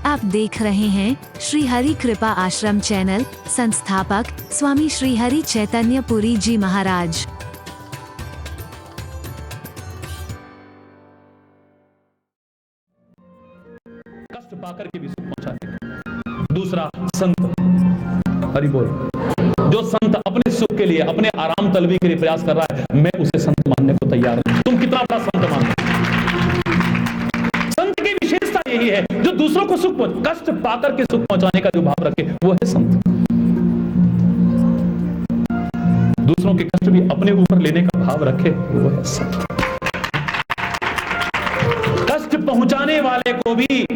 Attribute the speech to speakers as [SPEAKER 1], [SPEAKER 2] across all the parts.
[SPEAKER 1] आप देख रहे हैं श्री हरि कृपा आश्रम चैनल। संस्थापक स्वामी श्री हरि चैतन्य पुरी जी महाराज।
[SPEAKER 2] कष्ट पाकर के भी सुख पहुंचाने। दूसरा संत, हरि बोल। जो संत अपने सुख के लिए, अपने आराम तलबी के लिए प्रयास कर रहा है, मैं उसे संत मानने को तैयार हूं। तुम कितना बड़ा संत मानो। संत की विशेषता यही है, जो दूसरों को सुख कष्ट पाकर के सुख पहुंचाने का जो भाव रखे, वो है संत। दूसरों के कष्ट भी अपने ऊपर लेने का भाव रखे, वो है संत। कष्ट पहुंचाने वाले को भी,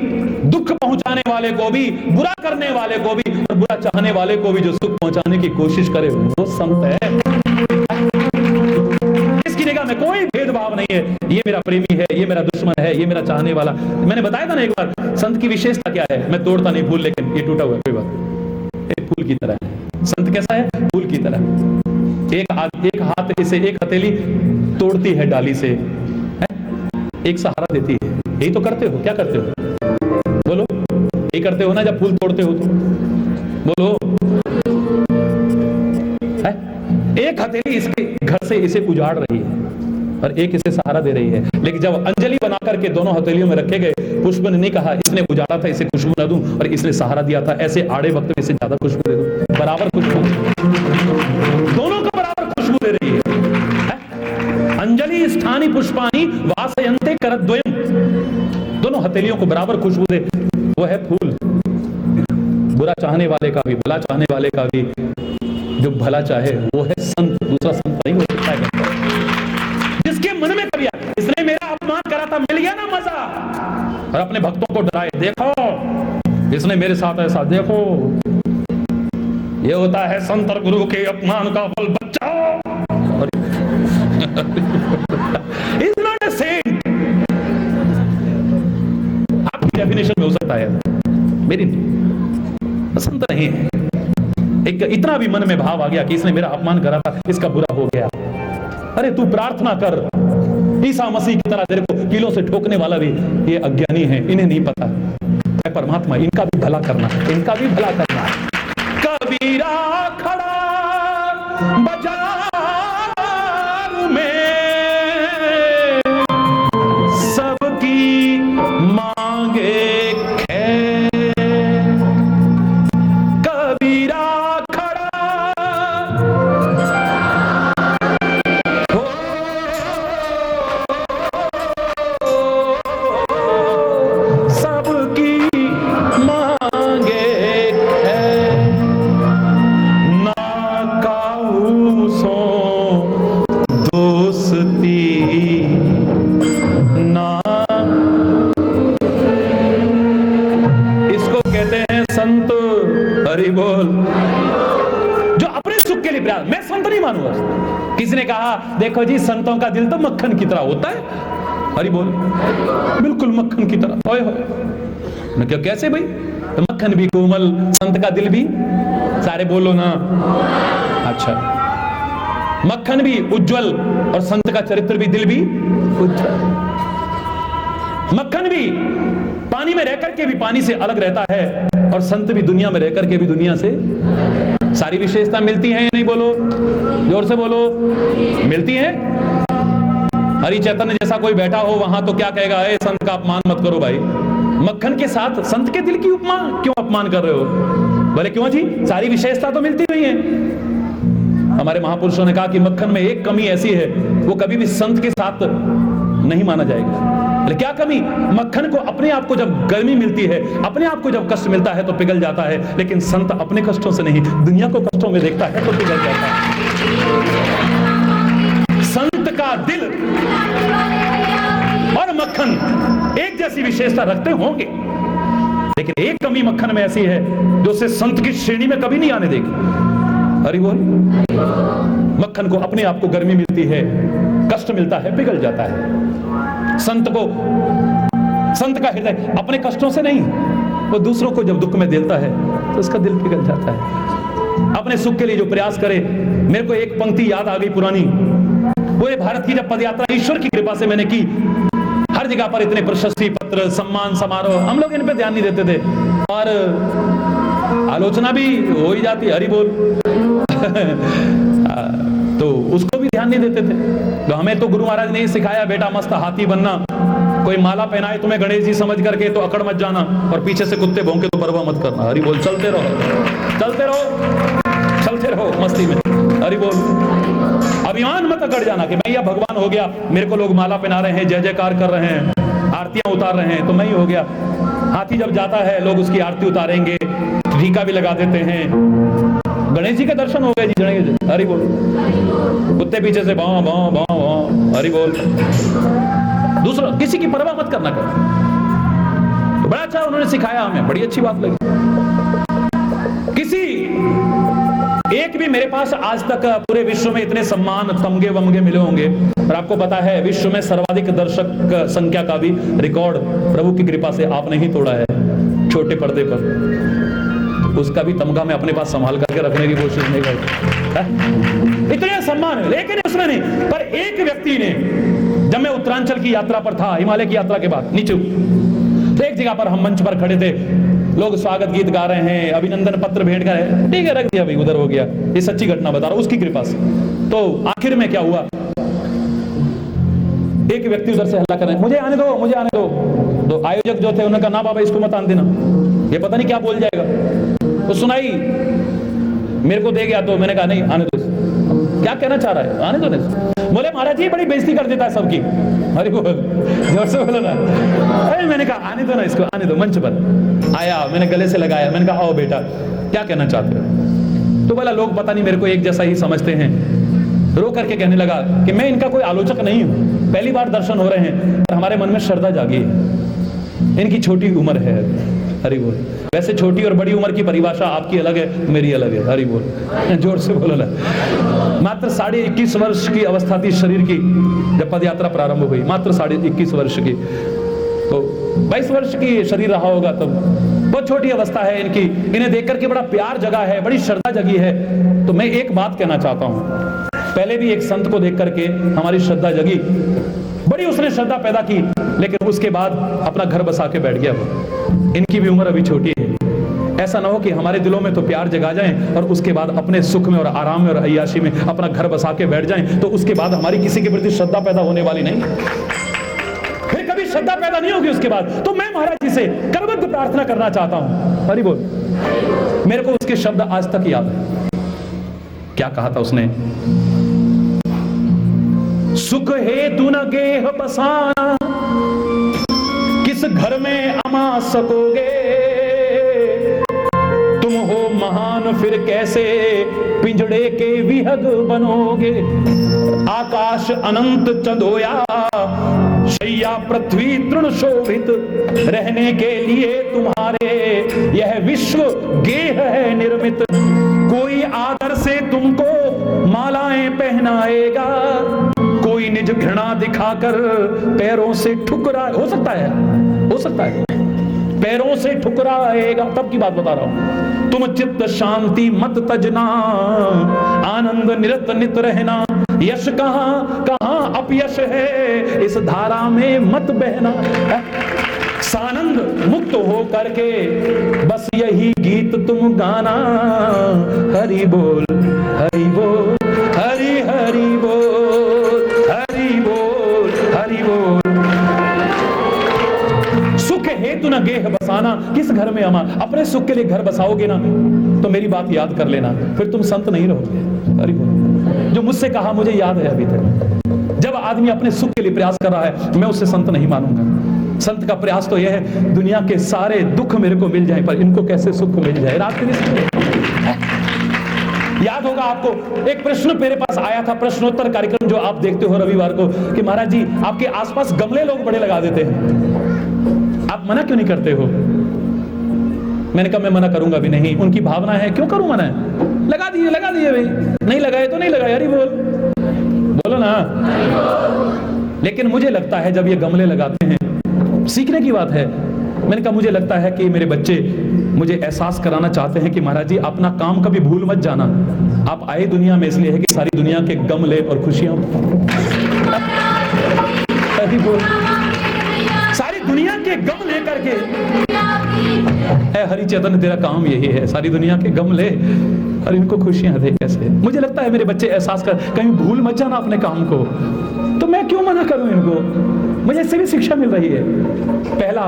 [SPEAKER 2] दुख पहुंचाने वाले को भी, बुरा करने वाले को भी और बुरा चाहने वाले को भी जो सुख पहुंचाने की कोशिश करे, वो संत है। इसकी निगाह में कोई भेदभाव नहीं है, ये मेरा प्रेमी है, ये मेरा दुश्मन है, ये मेरा चाहने वाला। मैंने बताया था ना एक बार, संत की विशेषता क्या है। मैं तोड़ता नहीं फूल, लेकिन ये टूटा हुआ कोई बात, एक फूल की तरह है। संत कैसा है? फूल की तरह। एक हाथ इसे, एक हथेली तोड़ती है डाली से, एक सहारा देती है। यही तो करते हो। क्या करते हो? बोलो, यही करते हो ना जब फूल तोड़ते हो तो? बोलो, है? एक हथेली इसके घर से इसे उजाड़ रही है और एक इसे सहारा दे रही है। लेकिन जब अंजलि बनाकर के दोनों हथेलियों में रखे गए, पुष्प ने नहीं कहा इसने उजाड़ा था इसे खुशबू न दूं, और इसने सहारा दिया था ऐसे आड़े वक्त में इसे ज्यादा खुशबू दे दूं। बराबर खुशबू, दोनों को बराबर खुशबू दे रही है। अंजलि स्थानी पुष्पानी वासयन्ते करद्वयम्, दोनों हथेलियों को बराबर खुशबू दे, वो है फूल। बुरा चाहने वाले का भी, भला चाहने वाले का भी जो भला चाहे, वो है संत। दूसरा संत नहीं हो सकता है। जिसके मन में कभी इसने मेरा अपमान करा था, मिल गया ना मजा, और अपने भक्तों को डराए, देखो इसने मेरे साथ ऐसा, देखो ये होता है संत और गुरु के अपमान का फल, बचाओ। He's not a saint. आपकी डेफिनेशन में हो सकता है, मेरी संत नहीं है। एक इतना भी मन में भाव आ गया कि इसने मेरा अपमान करा था, इसका बुरा हो गया। अरे तू प्रार्थना कर, ईसा मसीह की तरह तेरे को कीलों से ठोकने वाला भी ये अज्ञानी है, इन्हें नहीं पता है परमात्मा, इनका भी भला करना, इनका भी भला करना। कबीरा खड़ा बाजार में, सबकी मांगे किसी ने कहा, देखो जी संतों का दिल तो मक्खन की तरह होता है। हरि बोल, बिल्कुल मक्खन की तरह। ओए होए, क्या कैसे भाई? तो मक्खन भी कोमल, संत का दिल भी, सारे बोलो ना। अच्छा, मक्खन भी उज्जवल और संत का चरित्र भी, दिल भी उज्जवल। मक्खन भी पानी में रहकर के भी पानी से अलग रहता है, और संत भी दुनिया में रहकर के भी दुनिया से सारी विशेषता मिलती है। नहीं बोलो, जोर से बोलो, मिलती है। हरि चैतन्य जैसा कोई बैठा हो वहां तो क्या कहेगा, ए संत का अपमान मत करो भाई। मक्खन के साथ संत के दिल की उपमा क्यों अपमान कर रहे हो? बोले क्यों जी, सारी विशेषता तो मिलती हुई है। हमारे महापुरुषों ने कहा कि मक्खन में एक कमी ऐसी है, वो कभी भी संत के साथ नहीं माना जाएगा। क्या कमी? मक्खन को अपने आप को जब गर्मी मिलती है, अपने आप को जब कष्ट मिलता है तो पिघल जाता है, लेकिन संत अपने कष्टों से नहीं, दुनिया को कष्टों में देखता है तो पिघल जाता है। संत का दिल और मक्खन एक जैसी विशेषता रखते होंगे, लेकिन एक कमी मक्खन में ऐसी है जो उसे संत की श्रेणी में कभी नहीं आने देगी। हरि बोल। मक्खन को अपने आप को गर्मी मिलती है, कष्ट मिलता है, पिघल जाता है। संत को, संत का हृदय अपने कष्टों से नहीं, वो दूसरों को जब दुख में देता है तो उसका दिल पिघल जाता है। अपने सुख के लिए जो प्रयास करे। मेरे को एक पंक्ति याद आ गई पुरानी, वो ये भारत की जब पदयात्रा ईश्वर की कृपा से मैंने की, हर जगह पर इतने प्रशस्ति पत्र, सम्मान समारोह, हम लोग इन पे ध्यान नहीं देते थे और आलोचना भी हो ही जाती, हरि बोल। तो उसको भी ध्यान नहीं देते थे। तो हमें तो गुरु महाराज ने ही सिखाया, बेटा मस्त हाथी बनना, कोई माला पहनाए तुम्हें गणेश जी समझ करके तो अकड़ मत जाना, और पीछे से कुत्ते भौंके तो परवाह मत करना, हरि बोल। चलते रहो, चलते रहो, चलते रहो मस्ती में, हरि बोल। अभिमान मत अकड़ जाना कि मैं या भगवान हो गया, मेरे को लोग माला पहना रहे हैं, जय जयकार कर रहे हैं, आरतियां उतार रहे हैं, तो मैं ही हो गया। हाथी जब जाता है लोग उसकी आरती उतारेंगे, टीका भी लगा देते हैं। गणेश जी के दर्शन हो गए जी, गणेश जी, हरि बोल। कुत्ते पीछे से भाव भाव भाव भाव, हरि बोल। दूसरा किसी की परवाह मत करना कर। तो बड़ा अच्छा उन्होंने सिखाया हमें, बड़ी अच्छी बात लगी। किसी एक भी मेरे पास आज तक पूरे विश्व में इतने सम्मान तमगे वमगे मिले होंगे, और आपको पता है विश्व में सर्वाधिक दर्शक संख्या का भी रिकॉर्ड प्रभु की कृपा से आपने ही तोड़ा है छोटे पर्दे पर। उसका भी तमगा मैं अपने पास संभाल करके रखने की कोशिश नहीं करता। इतने सम्मान है, लेकिन उसमें नहीं। पर एक व्यक्ति ने, जब मैं उत्तरांचल की यात्रा पर था, हिमालय की यात्रा के बाद नीचे, तो एक जगह पर हम मंच पर खड़े थे, लोग स्वागत गीत गा रहे हैं, अभिनंदन पत्र भेंट कर रहे हैं, ठीक है रख दिया भाई, उधर हो गया। ये सच्ची घटना बता रहा हूं उसकी कृपा से। तो आखिर में क्या हुआ, एक व्यक्ति उधर से हल्ला कर रहे हैं, मुझे आने दो, मुझे आने दो। तो आयोजक जो थे उन्होंने कहा ना बाबा इसको मत आने देना, ये पता नहीं क्या बोल जाएगा। तो सुनाई मेरे को दे गया, तो मैंने कहा नहीं आने दो, क्या कहना चाह रहा है, आने दो नहीं। बोले महाराज जी बड़ी बेइज्जती कर देता है सबकी। अरे बोल, जोर से बोलो ना। अरे मैंने कहा आने दो ना इसको, आने दो। मंच पर आया, मैंने गले से लगाया, मैंने कहा आओ बेटा क्या कहना चाहते हो। तो बोला लोग पता नहीं मेरे को एक जैसा ही समझते हैं। रो करके कहने लगा कि मैं इनका कोई आलोचक नहीं हूं, पहली बार दर्शन हो रहे हैं, पर हमारे मन में श्रद्धा जागी है, इनकी छोटी उम्र है, हरि बोल। वैसे छोटी और बड़ी उम्र की परिभाषा आपकी अलग है, मेरी अलग है, हरि बोल। जोर से बोलो ना। मात्र 21.5 वर्ष की अवस्था थी शरीर की जब पद यात्रा प्रारंभ हुई, मात्र 21.5 वर्ष की। तो 22 वर्ष की शरीर रहा होगा तब, बहुत छोटी अवस्था है इनकी। इन्हें देख करके बड़ा प्यार जगा है, बड़ी श्रद्धा जगी है। तो मैं एक बात कहना चाहता हूं, पहले भी एक संत को देख करके हमारी श्रद्धा जगी, बड़ी उसने श्रद्धा पैदा की, लेकिन उसके बाद अपना घर बसा के बैठ गया वो। इनकी भी उम्र अभी छोटी है। ऐसा ना हो कि हमारे दिलों में तो प्यार जगा जाए और उसके बाद अपने सुख में और आराम में और अय्याशी में अपना घर बसा के बैठ जाएं, तो उसके बाद हमारी किसी के प्रति श्रद्धा पैदा होने वाली नहीं, फिर कभी श्रद्धा पैदा नहीं होगी उसके बाद। तो मैं महाराज जी से करबद्ध प्रार्थना करना चाहता हूं, हरि बोल। मेरे को उसके शब्द आज तक याद है, क्या कहा था उसने, सुख हेतु न गेह बसाना, किस घर में अमा सकोगे, तुम हो महान फिर कैसे पिंजड़े के विहग बनोगे। आकाश अनंत चंदोया, शैया पृथ्वी तृण शोभित, रहने के लिए तुम्हारे यह विश्व गेह है निर्मित। कोई आदर से तुमको मालाएं पहनाएगा, कोई निज घृणा दिखाकर पैरों से ठुकरा, हो सकता है, हो सकता है पैरों से ठुकराएगा, तब की बात बता रहा हूं। तुम चित्त शांति मत तजना, आनंद निरत नित रहना, यश कहां कहां अपयश है, इस धारा में मत बहना। सानंद मुक्त हो करके बस यही गीत तुम गाना, हरि बोल हरि बोल, हरि हरि बोल, हरि बोल हरि बोल। सुख हेतु न गेह बसाना, किस घर में अमा। अपने सुख के लिए घर बसाओगे ना, तो मेरी बात याद कर लेना, फिर तुम संत नहीं रहोगे, हरि बोल। जो मुझसे कहा मुझे याद है अभी तक। जब आदमी अपने सुख के लिए प्रयास कर रहा है, मैं उसे संत नहीं मानूंगा। संत का प्रयास तो यह है दुनिया के सारे दुख मेरे को मिल जाए, पर इनको कैसे सुख मिल जाए। रात के याद होगा आपको, एक प्रश्न मेरे पास आया था, प्रश्नोत्तर कार्यक्रम जो आप देखते हो रविवार को, कि महाराज जी आपके आसपास गमले लोग बड़े लगा देते हैं, आप मना क्यों नहीं करते हो। मैंने कहा मैं मना करूंगा भी नहीं, उनकी भावना है, क्यों करूं मना, लगा दिए भाई, नहीं लगाए तो नहीं लगाए, हरि बोल, बोलो ना। लेकिन मुझे लगता है जब ये गमले लगाते हैं, सीखने की बात है, मैंने कहा मुझे लगता है कि मेरे बच्चे मुझे एहसास कराना चाहते हैं कि महाराज जी अपना काम कभी भूल मत जाना, आप आए दुनिया में इसलिए है कि सारी दुनिया के गम ले और खुशियां। है हरि चैतन्य, तेरा काम यही है, सारी दुनिया के गम ले और इनको खुशियां दे। कैसे मुझे लगता है मेरे बच्चे एहसास कर, कहीं भूल मत जाना अपने काम को, तो मैं क्यों मना करूं इनको, मुझे इससे भी शिक्षा मिल रही है। पहला,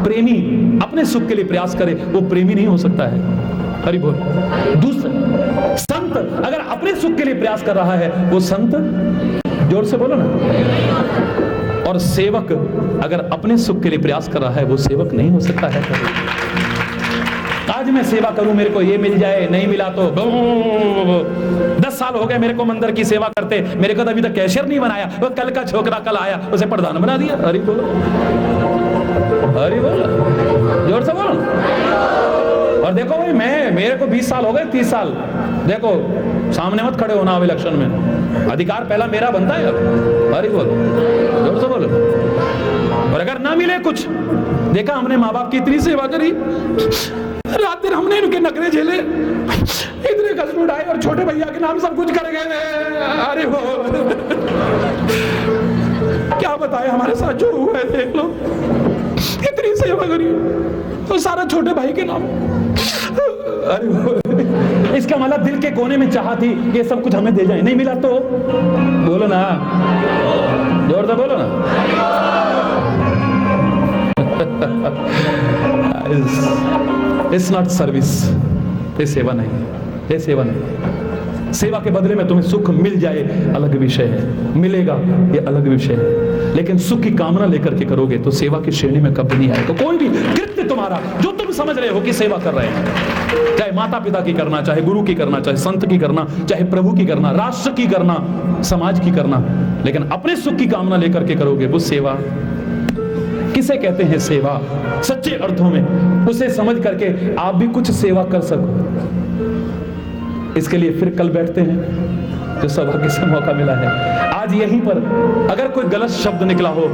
[SPEAKER 2] प्रेमी अपने सुख के लिए प्रयास करे, वो प्रेमी नहीं हो सकता है। हरि बोल। दूसरा, संत अगर अपने सुख के लिए प्रयास कर रहा है, वो संत, जोर से बोलो ना। और सेवक अगर अपने सुख के लिए प्रयास कर रहा है, वो सेवक नहीं हो सकता है कभी। आज मैं सेवा करूं, मेरे को ये मिल जाए, नहीं मिला तो 10 साल हो गए मेरे को मंदिर की सेवा करते, मेरे को तो अभी तक कैशियर नहीं बनाया, वो कल का छोकरा कल आया, उसे प्रधान बना दिया। हरि बोलो, हरि बोलो, जोर से बोलो। और देखो भाई, मेरे को 20 साल हो गए, 30 साल, देखो सामने मत खड़े होना अब इलेक्शन में, अधिकार पहला मेरा बनता है अब। हरि बोलो, जोर से बोलो। और अगर ना मिले कुछ, देखा हमने माँ बाप की इतनी सेवा करी, रात दिन हमने इनके नखरे झेले, इतने कष्ट उठाए, और छोटे भैया के नाम सब कुछ कर गए। अरे वो क्या बताए हमारे साथ जो हुआ है, देख लो, इतनी सेवा करी तो सारा छोटे भाई के नाम। अरे इसका मतलब दिल के कोने में चाह थी ये सब कुछ हमें दे जाए, नहीं मिला तो बोलो ना, जोर से बोलो ना। इट्स नॉट सर्विस, ये सेवा नहीं, ये सेवा नहीं। सेवा के बदले में तुम्हें सुख मिल जाए अलग विषय है, मिलेगा ये अलग विषय है, लेकिन सुख की कामना लेकर के करोगे तो सेवा की श्रेणी में कभी नहीं आएगा। कोई भी कृत्य तुम्हारा जो तुम समझ रहे हो कि सेवा कर रहे हैं, चाहे माता पिता की करना, चाहे गुरु की करना, चाहे संत की करना, चाहे प्रभु की करना, राष्ट्र की करना, समाज की करना, लेकिन अपने सुख की कामना लेकर के करोगे, वो सेवा किसे कहते हैं? सेवा सच्चे अर्थों में उसे समझ करके आप भी कुछ सेवा कर सको। इसके लिए फिर कल बैठते हैं, जो सौभाग्य से मौका मिला है। आज यहीं पर अगर कोई गलत शब्द निकला हो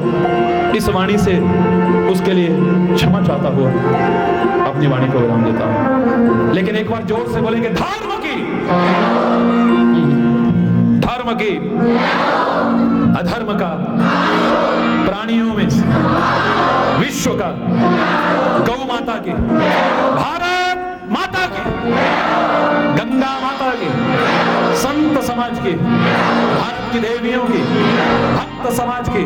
[SPEAKER 2] इस वाणी से, उसके लिए क्षमा चाहता हुआ अपनी वाणी को विराम देता हूं। लेकिन एक बार जोर से बोलेंगे, धर्म की, धर्म की, अधर्म का, प्राणियों में विश्व का, गौ माता की, भारत माता की, गंगा माता की, संत समाज की, भारत की देवियों की, भक्त समाज की,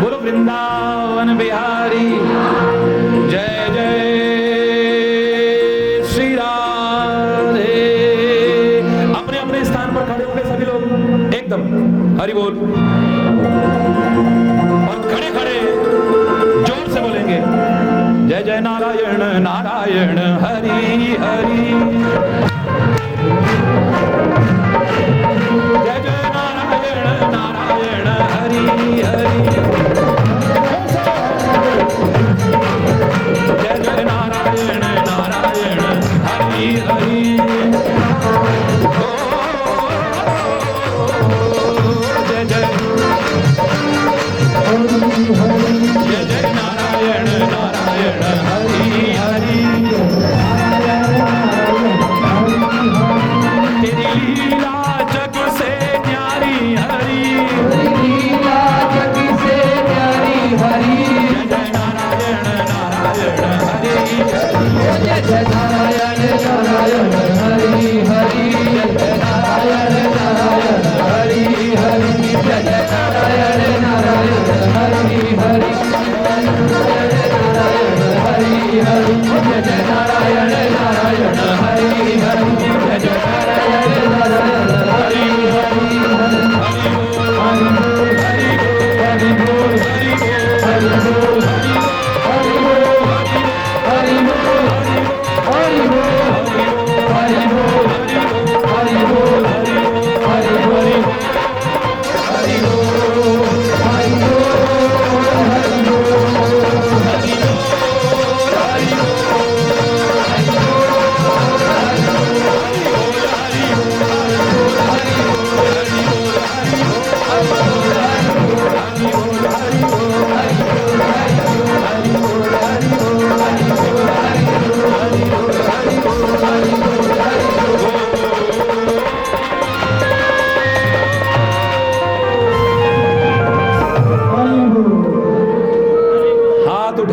[SPEAKER 2] बोलो वृंदावन बिहारी जय जय श्री राधे। अपने अपने स्थान पर खड़े होंगे सभी लोग एकदम, हरि बोल, और खड़े खड़े जोर से बोलेंगे, जय जय नारायण नारायण हरि हरि, जय जय नारायण नारायण हरि हरि, जय जय नारायण नारायण हरि हरि, जय जय, जय जय नारायण नारायण हरि हरि, तेरी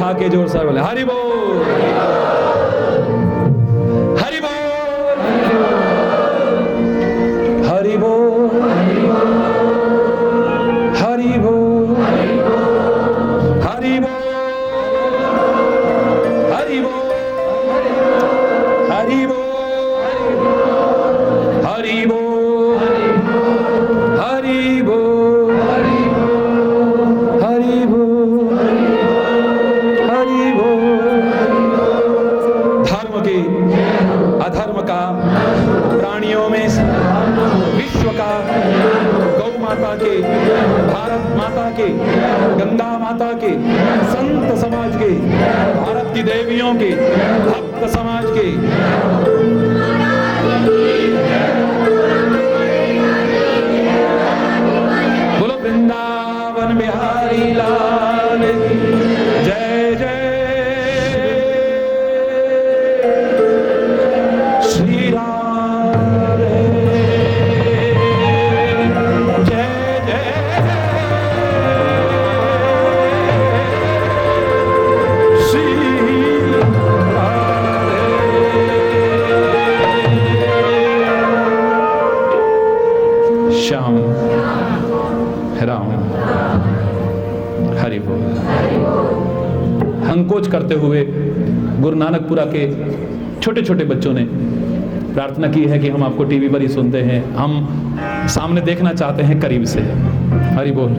[SPEAKER 2] आके जोर से बोले हरि बोल, हरि बोल, हरि बोल, हरि बोल, हरि बोल, हरि बोल, हरि बोल, हरि बोल, हरि बोल, हरि बोल, हरि बोल। धर्म के अधर्म का, प्राणियों में विश्व का, गौ माता के, भारत माता के, गंगा माता के, संत समाज के, भारत की देवियों के, भक्त समाज के, बोलो वृंदावन बिहारी लाल की जय जय श्री राम, जय जय श्री श्याम राम हरि बोल। संकोच करते हुए गुरु नानकपुरा के छोटे छोटे बच्चों ने प्रार्थना की है कि हम आपको टीवी पर ही सुनते हैं, हम सामने देखना चाहते हैं करीब से। हरि बोल।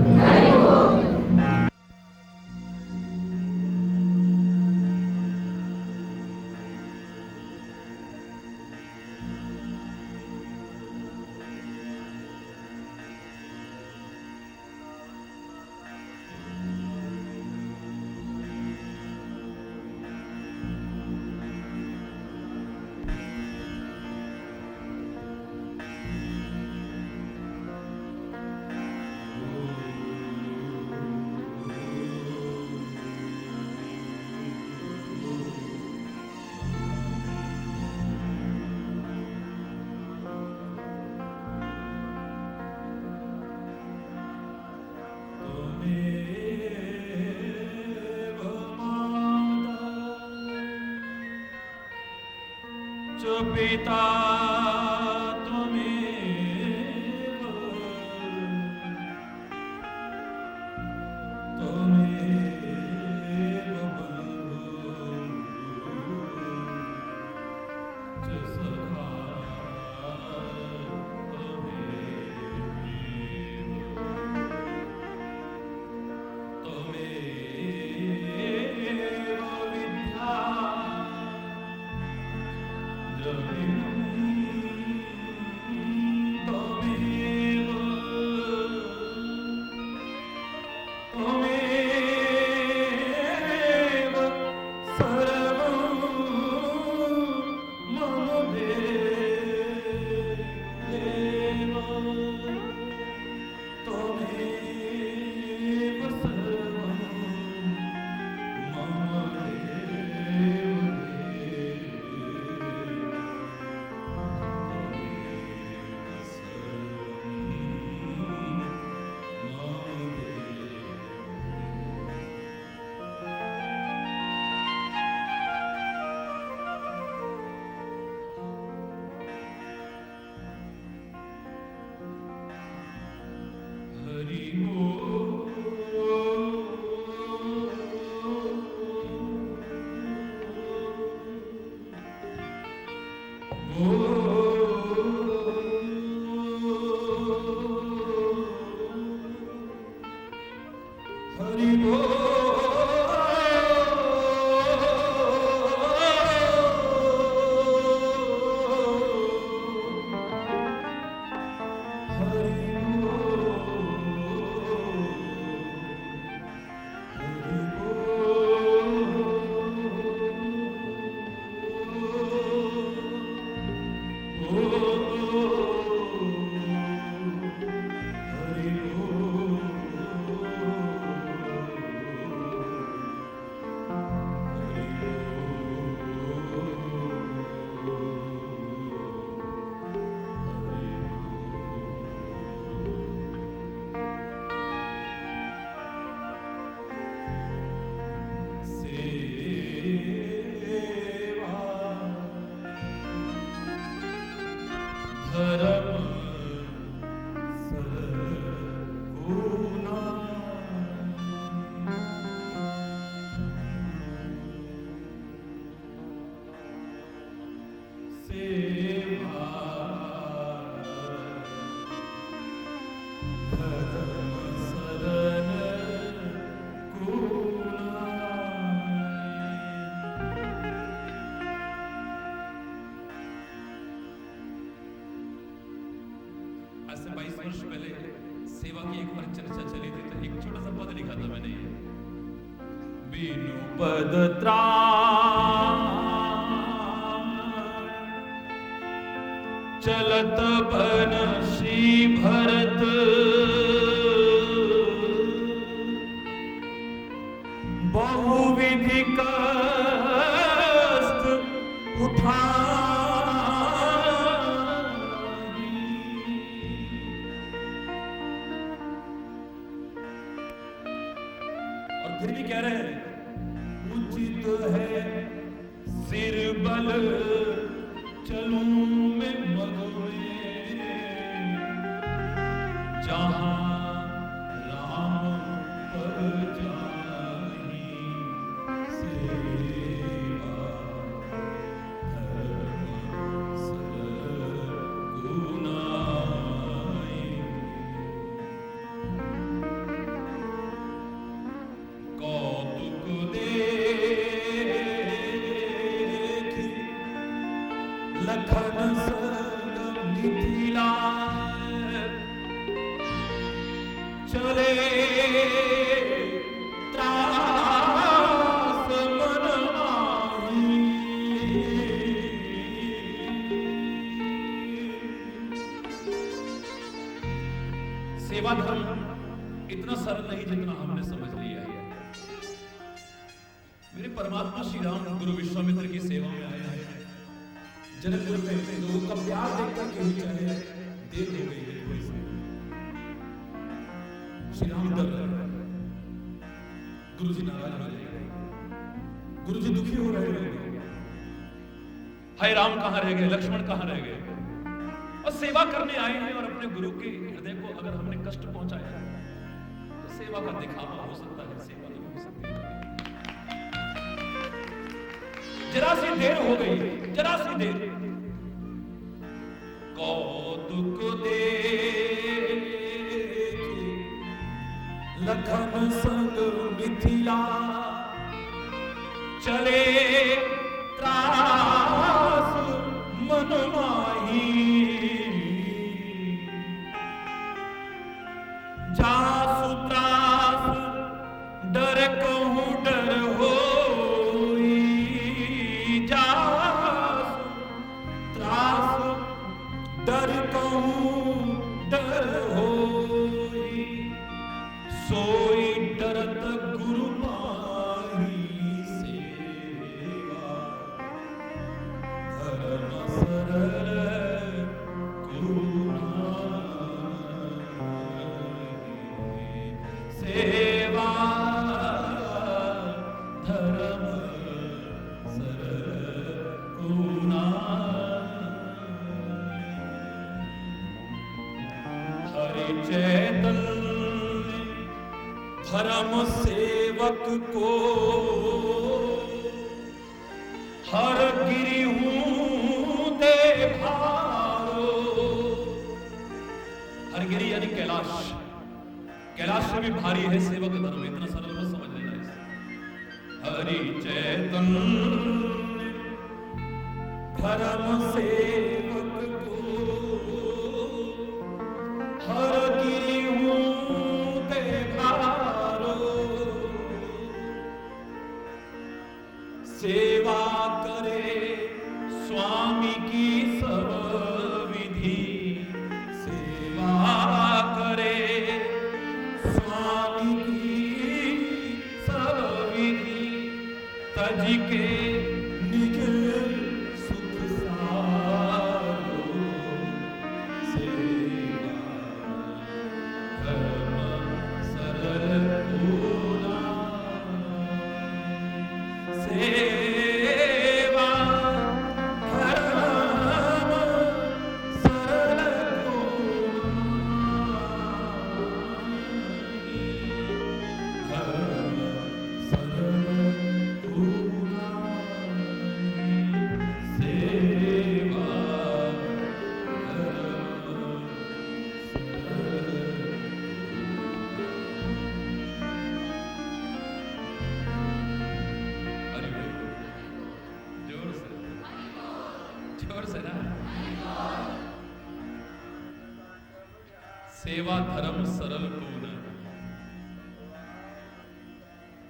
[SPEAKER 2] पिता त्वमेव, त्वमेव च सखा से 22 वर्ष पहले सेवा की एक बार चर्चा चली थी, तो एक छोटा सा पद लिखा था मैंने, बिनु पद त्राण चलत बनसी भरत, बहुविधि कष्ट उठाई। और फिर भी कह रहे हैं, उचित है सिर बल चलूं मैं मग में, जहां राम पद जाहि सेवा धर्म सरल गुनाई। कौतुक देख लखन संग मिथिला, चले त्रास मन माही। सेवा धर्म इतना सरल नहीं जितना हमने समझ लिया है। मेरे परमात्मा श्री राम गुरु विश्वामित्र की सेवा में आए हैं। जनकपुर में लोगों का प्यार देखकर कहीं चाहे देर हो गई है थोड़ी सी। श्री राम डर रहे हैं, गुरु जी नाराज हो जाएंगे, गुरु जी दुखी हो रहे हैं। हाय राम कहां रह गए, लक्ष्मण कहां रह गए? और सेवा करने आए हैं और अपने गुरु के हृदय को अगर हमने कष्ट पहुंचाया तो सेवा का दिखावा हो सकता है, सेवा नहीं हो सकती। जरा सी देर हो गई, जरा सी देर। कौतुक देख लखन संग मिथिला, चले त्रास मन माही। जासु त्रास डर कहूं डर होई, जासु त्रास डर कहूं डर होई। सोई डरत गुरु पाही सेवा धर्म सरल गुनाई। सेवा धर्म सरल गुनाई। हरि चैतन्य धर्म सेवक को हर गिरी हूं दे भारो। हर गिरी यानी कैलाश, कैलाश से भी भारी है सेवक धर्म, इतना सरल मत समझ लेना इसे। हरि चैतन्य धर्म सेवक को हर गिरी हूं दे भारो। सेवा करे स्वामी की सब विधि, सेवा करे स्वामी की सब विधि। तज के निज सुख सारो, सेवा धर्म सरल गुनाई। सेवा धर्म सरल गुनाई। धर्म सरल गुनाई। सेवा धर्म सरल पूर्ण।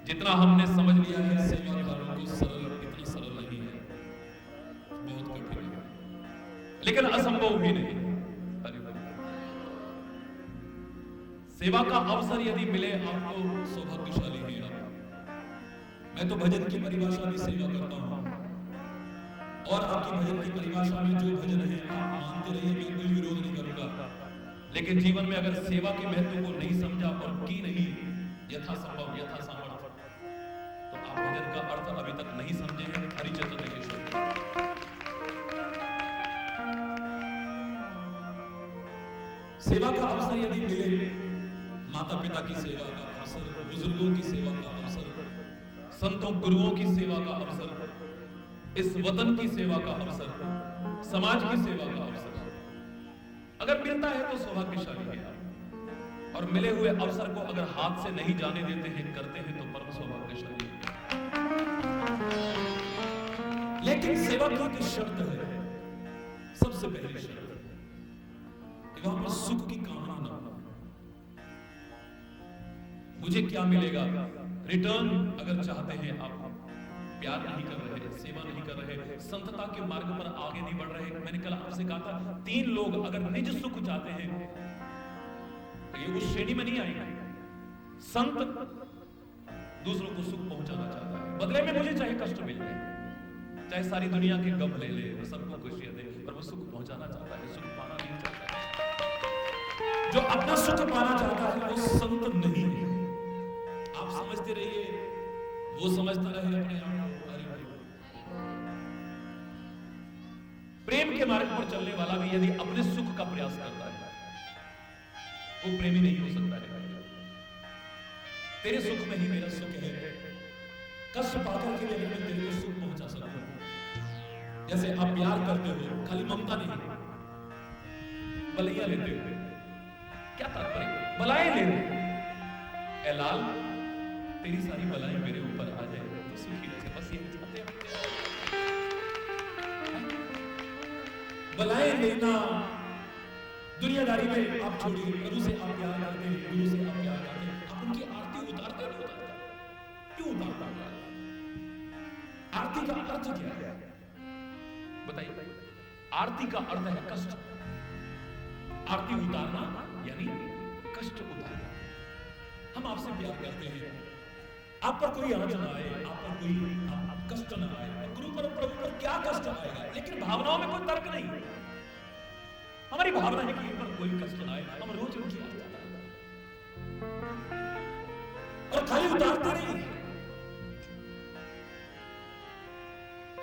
[SPEAKER 2] जितना हमने समझ लिया है सेवा धर्म को सरल, इतना सरल नहीं है, बहुत कठिन है, लेकिन असंभव भी नहीं। सेवा का अवसर यदि मिले आपको, सौभाग्यशाली हैं आप। मैं तो भजन की परिभाषा में सेवा करता हूं, और आपकी भजन की परिभाषा में जो भजन है आप मानते रहिए, मैं कोई विरोध नहीं करूंगा। लेकिन जीवन में अगर सेवा के महत्व को नहीं समझा और की नहीं यथासंभव यथा सामर्थ्य, तो आप भजन का अर्थ अभी तक नहीं समझे हैं। हरिचंद्र सेवा का अवसर यदि मिले, माता पिता की सेवा का अवसर, बुजुर्गों की सेवा का अवसर, संतों गुरुओं की सेवा का अवसर, इस वतन की सेवा का अवसर, समाज की सेवा का अवसर अगर मिलता है तो सौभाग्यशाली है, और मिले हुए अवसर को अगर हाथ से नहीं जाने देते हैं, करते हैं, तो परम सौभाग्यशाली है। लेकिन सेवा की एक शर्त है, सबसे पहली शर्त कि वहां पर सुख की कामना ना हो। मुझे क्या मिलेगा, रिटर्न अगर चाहते हैं आप, प्यार नहीं कर रहे, सेवा नहीं कर रहे, संतता के मार्ग पर आगे नहीं बढ़ रहे। मैंने कल आपसे कहा था, 3 लोग अगर निज सुख चाहते हैं तो ये उस श्रेणी में नहीं आएंगे। संत दूसरों को सुख पहुंचाना चाहता है, बदले में मुझे चाहे कष्ट मिल जाए, चाहे सारी दुनिया के गम ले ले, वो सबको खुशियां दे, पर वो सुख पहुंचाना चाहता है, सुख पाना नहीं चाहता है। जो अपना सुख पाना चाहता है वो संत नहीं है। आप समझते रहिए, वो समझता रहे अपने आप। प्रेम के मार्ग पर चलने वाला भी यदि अपने सुख का प्रयास करता है, वो प्रेमी नहीं हो सकता है। तेरे सुख में ही मेरा सुख है, कष्ट पाकर के लिए मैं तेरे को सुख पहुंचा सकता हूं। जैसे आप प्यार करते हो, खाली ममता नहीं, बलैया लेते हो, क्या तात्पर्य, बलाएं ले ए लाल, तेरी सारी बलाएं मेरे ऊपर आ जाए तो सुखी रहे, बस यही चाहते हैं। बलाएं लेना दुनियादारी में आप छोड़िए, गुरु से आप प्यार करते हैं, गुरु से आप प्यार करते हैं, आप उनकी आरती उतारते नहीं उतारते, क्यों उतारता? आरती का अर्थ क्या है बताइए? आरती का अर्थ है कष्ट। आरती उतारना यानी कष्ट उतारना। हम आपसे प्यार करते हैं, आप पर कोई आंच ना आए, आप पर कोई कष्ट ना आए, गुरु पर प्रभु पर क्या कष्ट आएगा, लेकिन भावनाओं में कोई तर्क नहीं। हमारी भावना है कि इन पर कोई कष्ट ना आए, हम रोज उनकी आरती और खाली उतारते नहीं,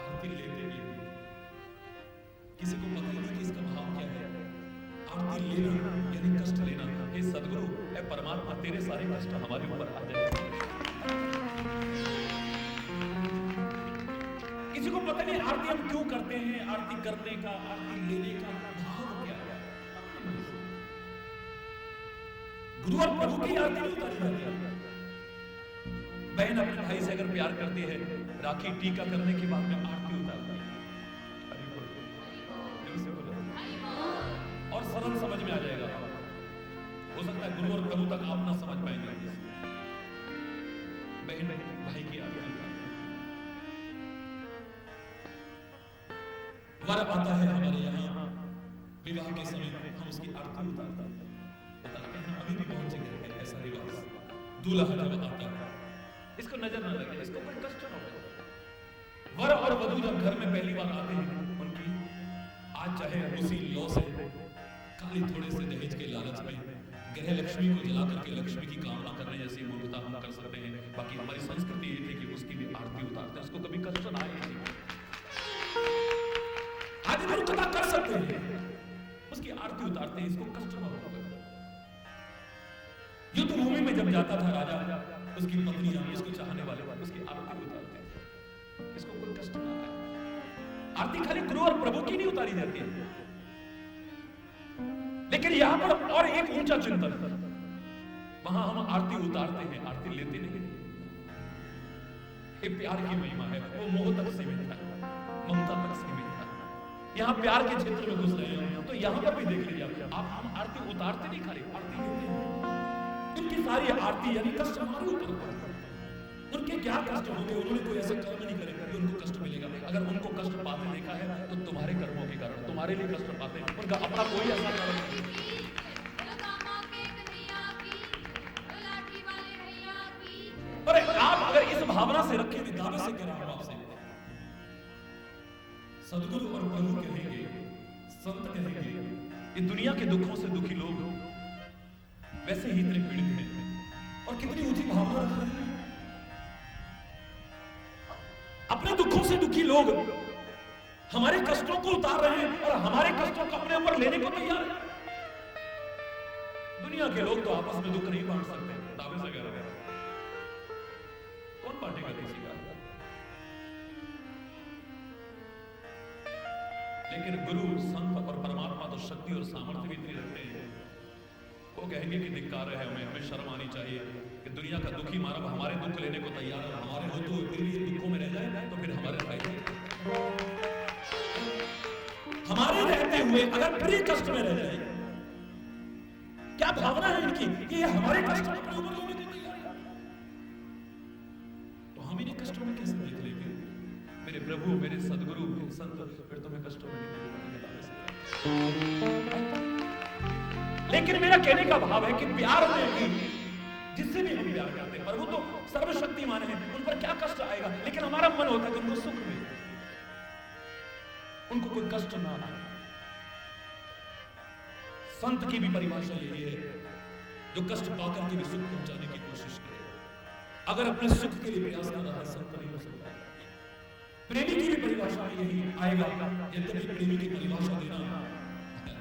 [SPEAKER 2] आरती लेते भी। किसी को पता ही नहीं कि इसका भाव क्या है। आरती लेना यानी कष्ट लेना। हे सदगुरु, हे परमात्मा, तेरे सारे कष्ट हमारे ऊपर आ जाए। किसी को पता नहीं आरती हम क्यों करते हैं, आरती करने का, आरती लेने का भाव क्या है। गुरु और प्रभु की आरती नहीं उतारी जाती है। बहन अपने भाई से अगर प्यार करती है, राखी टीका करने के बाद में आरती उतारती है, और सरल समझ में आ जाएगा। हो सकता है गुरु और प्रभु तक आप ना समझ पाएंगे। बहन भाई की आरती वर आता है हमारे यहाँ विवाह के समय, हम उसकी आरती उतारते हैं। अभी भी बहुत जगह है ऐसा रिवाज। दूल्हा जब आता है, इसको नजर न लगे, इसको कोई कष्ट न हो। वर और वधू जब घर में पहली बार आते हैं, उनकी आज चाहे उसी लौ से खाली थोड़े से दहेज के लालच में ग्रह लक्ष्मी को जला करके लक्ष्मी की कामना करने जैसी मूर्खता हम कर सकते हैं। बाकी हमारी संस्कृति ये थी कि उसकी भी आरती उतारते हैं, उसको कभी कष्ट ना आए। आज मूर्खता कर सकते हैं, उसकी आरती उतारते हैं, इसको कष्ट ना हो। युद्ध भूमि में जब जाता था राजा, उसकी पत्नियां, उसको चाहने वाले उसकी आरती उतारते हैं, इसको कोई कष्ट ना आए। आरती खाली गुरु और प्रभु की नहीं उतारी जाती है। लेकिन यहां पर और एक ऊंचा चिंतन, वहां हम आरती उतारते हैं, आरती लेते नहीं। ये प्यार की महिमा है, वो मोह तक सीमित है, ममता तक सीमित है। यहाँ प्यार के क्षेत्र में घुस रहे हैं, तो यहाँ पर भी देख लीजिए आप, हम आरती उतारते नहीं, खाली आरती लेते हैं। इनकी सारी आरती यानी कष्ट हमारे ऊपर होता है। उनके क्या कष्ट होंगे, उन्होंने कोई ऐसा कर्म नहीं करेगा कि उनको कष्ट मिलेगा। अगर उनको कष्ट पाते देखा है तो तुम्हारे कर्मों के कारण तुम्हारे लिए कष्ट पाते हैं, उनका अपना कोई ऐसा कर्म नहीं। अरे आप अगर इस भावना से रखें, दावे से कह रहा हूं आपसे, सदगुरु और प्रभु कहेंगे, संत कहेंगे, ये दुनिया के दुखों से दुखी लोग वैसे ही इतने पीड़ित हैं, और कितनी ऊंची भावना रख रहे हैं। अपने दुखों से दुखी लोग हमारे कष्टों को उतार रहे हैं और हमारे कष्टों को अपने ऊपर लेने को तैयार हैं। दुनिया के लोग तो आपस में दुख नहीं बांट सकते, दावे से कह रहे हैं, कौन बांटेगा किसी का? लेकिन गुरु, संत और परमात्मा तो शक्ति और सामर्थ्य भी इतनी रखते हैं, वो कहेंगे कि धिक्कार है, हमें शर्म आनी चाहिए कि दुनिया का दुखी मानव हमारे दुख लेने को तैयार है। हमारे होते हुए फिर भी दुखों में रह जाए तो फिर हमारे फायदे, हमारे रहते हुए अगर फिर कष्ट में रह जाए, क्या भावना है इनकी कि ये हमारे कष्ट अपने ऊपर लेने को तैयार है, तो हम इन्हें कष्टों में कैसे देख लेंगे? मेरे प्रभु, मेरे सदगुरु, मेरे संत फिर तुम्हें कष्टों में नहीं देखेंगे। लेकिन मेरा कहने का भाव है कि प्यार में भी, जिससे भी हम प्यार करते हैं, प्रभु तो सर्वशक्तिमान है, उन पर क्या कष्ट आएगा, लेकिन हमारा मन होता है कि उनको सुख मिले, उनको कोई कष्ट ना आए। संत की भी परिभाषा यही है, जो कष्ट पाकर के भी सुख पहुंचाने की कोशिश करे। अगर अपने सुख के लिए प्रयास कर रहा है, संत नहीं हो सकता। प्रेमी की भी परिभाषा यही आएगा, यद्यपि प्रेमी की परिभाषा देना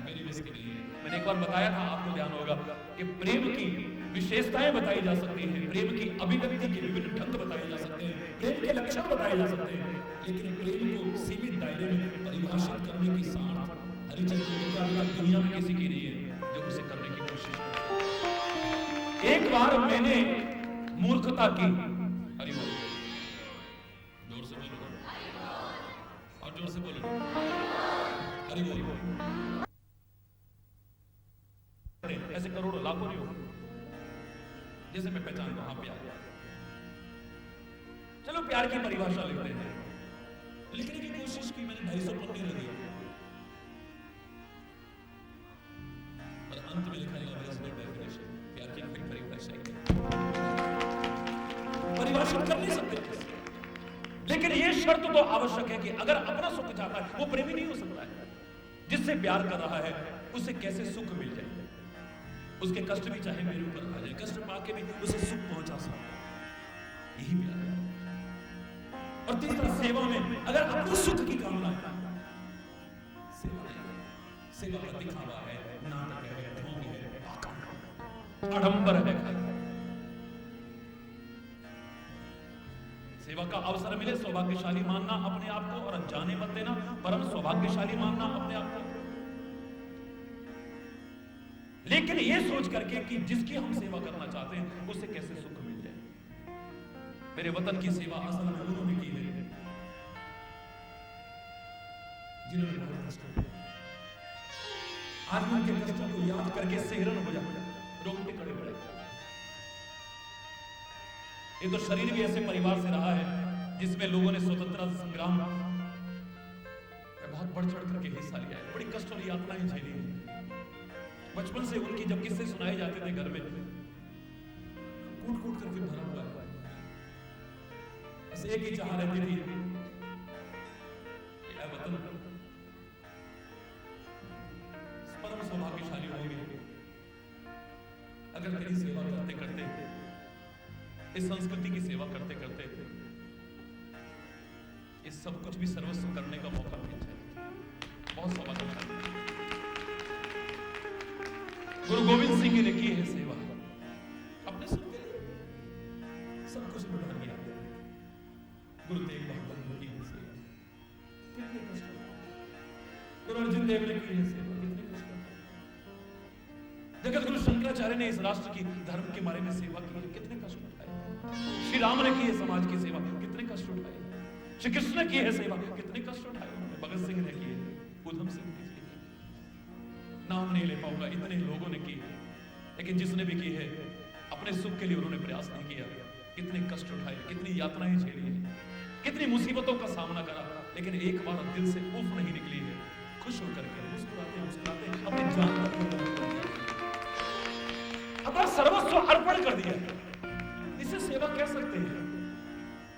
[SPEAKER 2] मेरी बस की नहीं है। मैंने एक बार बताया था, आपको ध्यान होगा कि प्रेम की विशेषताएं बताई जा सकती हैं, प्रेम की अभिव्यक्ति के विभिन्न ढंग बताए जा सकते हैं, प्रेम के लक्षण बताए जा सकते हैं, लेकिन प्रेम को सीमित दायरे में परिभाषित करने की सामर्थ्य हरिचंद्र दुनिया में किसी की नहीं है जो उसे करने की कोशिश करे। एक बार मैंने मूर्खता की, हरि बोल, जोर से बोलो और जोर से बोलो, हरि बोल। ऐसे करोड़ों लाखों नहीं हो, जैसे मैं पहचानता हूं, हाँ प्यार। चलो प्यार की परिभाषा लिखते हैं, लिखने की कोशिश की मैंने, 250 पन्ने लगे, और अंत में लिखा डेफिनेशन, प्यार की कोई परिभाषा परिभाषित कर नहीं सकते। लेकिन यह शर्त तो आवश्यक है कि अगर अपना सुख चाहता है, वो प्रेमी नहीं हो सकता है। जिससे प्यार कर रहा है उसे कैसे सुख मिल जाए, उसके कष्ट भी चाहे मेरे ऊपर आ जाए, कष्ट पाके भी उसे सुख पहुंचा सकता, यही प्यार है। और तीसरा, सेवा में अगर अपने सुख की कामना है, सेवा का दिखावा है, नाटक है, ढोंग है, आडंबर है, सेवा का अवसर मिले सौभाग्यशाली मानना अपने आप को, और जाने मत देना परम सौभाग्यशाली मानना अपने आप को। लेकिन यह सोच करके कि जिसकी हम सेवा करना चाहते हैं उसे कैसे सुख मिल जाए। मेरे वतन की सेवा असल में उन्होंने की है जिन्होंने बहुत कष्ट किया। आज उनके कष्टों को याद करके सिहरन हो जाता है, रोंगटे खड़े हो जाते हैं। ये तो शरीर भी ऐसे परिवार से रहा है जिसमें लोगों ने स्वतंत्रता संग्राम में बहुत बढ़ चढ़ करके हिस्सा लिया है, बड़ी कष्ट और यातनाएं झेली है। बचपन से उनकी जब किस्से सुनाए जाते थे घर में, कूट कूट करके भरा हुआ है। बस एक ही चाह रहती थी, वतन परम सौभाग्यशाली होंगे अगर तेरी सेवा करते करते, इस संस्कृति की सेवा करते करते इस सब कुछ भी सर्वस्व करने का मौका मिल जाए। बहुत सौभाग्यशाली गुरु गोविंद सिंह ने की है सेवा, अपने सब कुछ बढ़ा दिया। गुरु तेग बहादुर ने की है सेवा, कितने कष्ट। गुरु अर्जुन देव ने की है सेवा, कितने कष्ट। जगत गुरु शंकराचार्य ने इस राष्ट्र की धर्म के बारे में सेवा की है, कितने कष्ट उठाए। श्री राम ने की है समाज की सेवा, कितने कष्ट उठाए। श्री कृष्ण ने की है सेवा, कितने कष्ट उठाए उन्होंने। भगत सिंह ने की है, उधम सिंह ने की है। नाम नहीं ले पाऊंगा, इतने लोगों ने की है, लेकिन जिसने भी की है अपने सुख के लिए उन्होंने प्रयास नहीं किया। कितने कष्ट उठाए, कितनी यातनाएं झेली है, कितनी मुसीबतों का सामना करा, लेकिन एक बार दिल से उफ नहीं निकली है। खुश होकर के मुस्कुराते मुस्कुराते अपनी जान अपना सर्वस्व अर्पण कर दिया। इसे सेवा कह सकते हैं।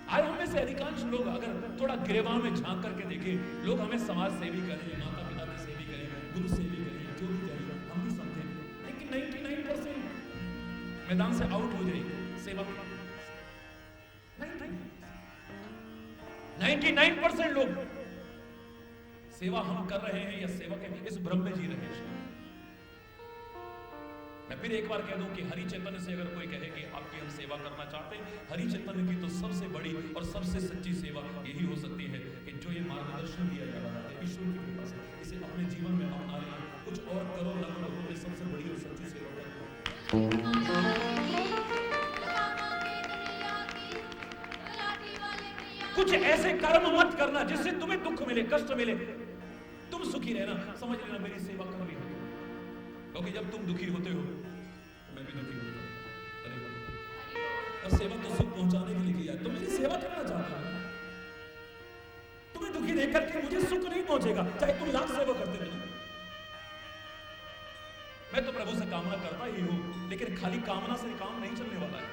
[SPEAKER 2] आज हमें से अधिकांश लोग अगर थोड़ा गिरेबान में झांक करके देखें, लोग हमें समाज सेवी करें, माता पिता की सेवी करें, गुरु सेवी करें, जो भी करें हम भी समझें, लेकिन 99% मैदान से आउट हो जाएगी सेवा। 99% लोग सेवा हम कर रहे हैं या सेवा के इस भ्रम में जी रहे हैं। मैं फिर एक बार कह दूं कि हरि चैतन्य से अगर कोई कहे कि आपकी हम सेवा करना चाहते हैं, हरि चैतन्य की तो सबसे बड़ी और सबसे सच्ची सेवा यही हो सकती है कि जो ये मार्गदर्शन दिया जा रहा है ईश्वर की कृपा से, इसे अपने जीवन में अपना लेना। कुछ और करो न करो, ये सबसे बड़ी और सच्ची सेवा है। कुछ ऐसे कर्म मत करना जिससे तुम्हें दुख मिले, कष्ट मिले, तुम सुखी रहना। समझ लेना मेरी सेवा कर रही हो, क्योंकि जब तुम दुखी होते हो तो मैं भी दुखी होता हूं। और सेवा तो सुख पहुंचाने के लिए किया, तुम मेरी सेवा करना चाहते हो। तुम्हें दुखी देख करके मुझे सुख नहीं पहुंचेगा, चाहे तुम लाख सेवा करते रहना। मैं तो प्रभु से कामना करता ही हूं, लेकिन खाली कामना से काम नहीं चलने वाला है।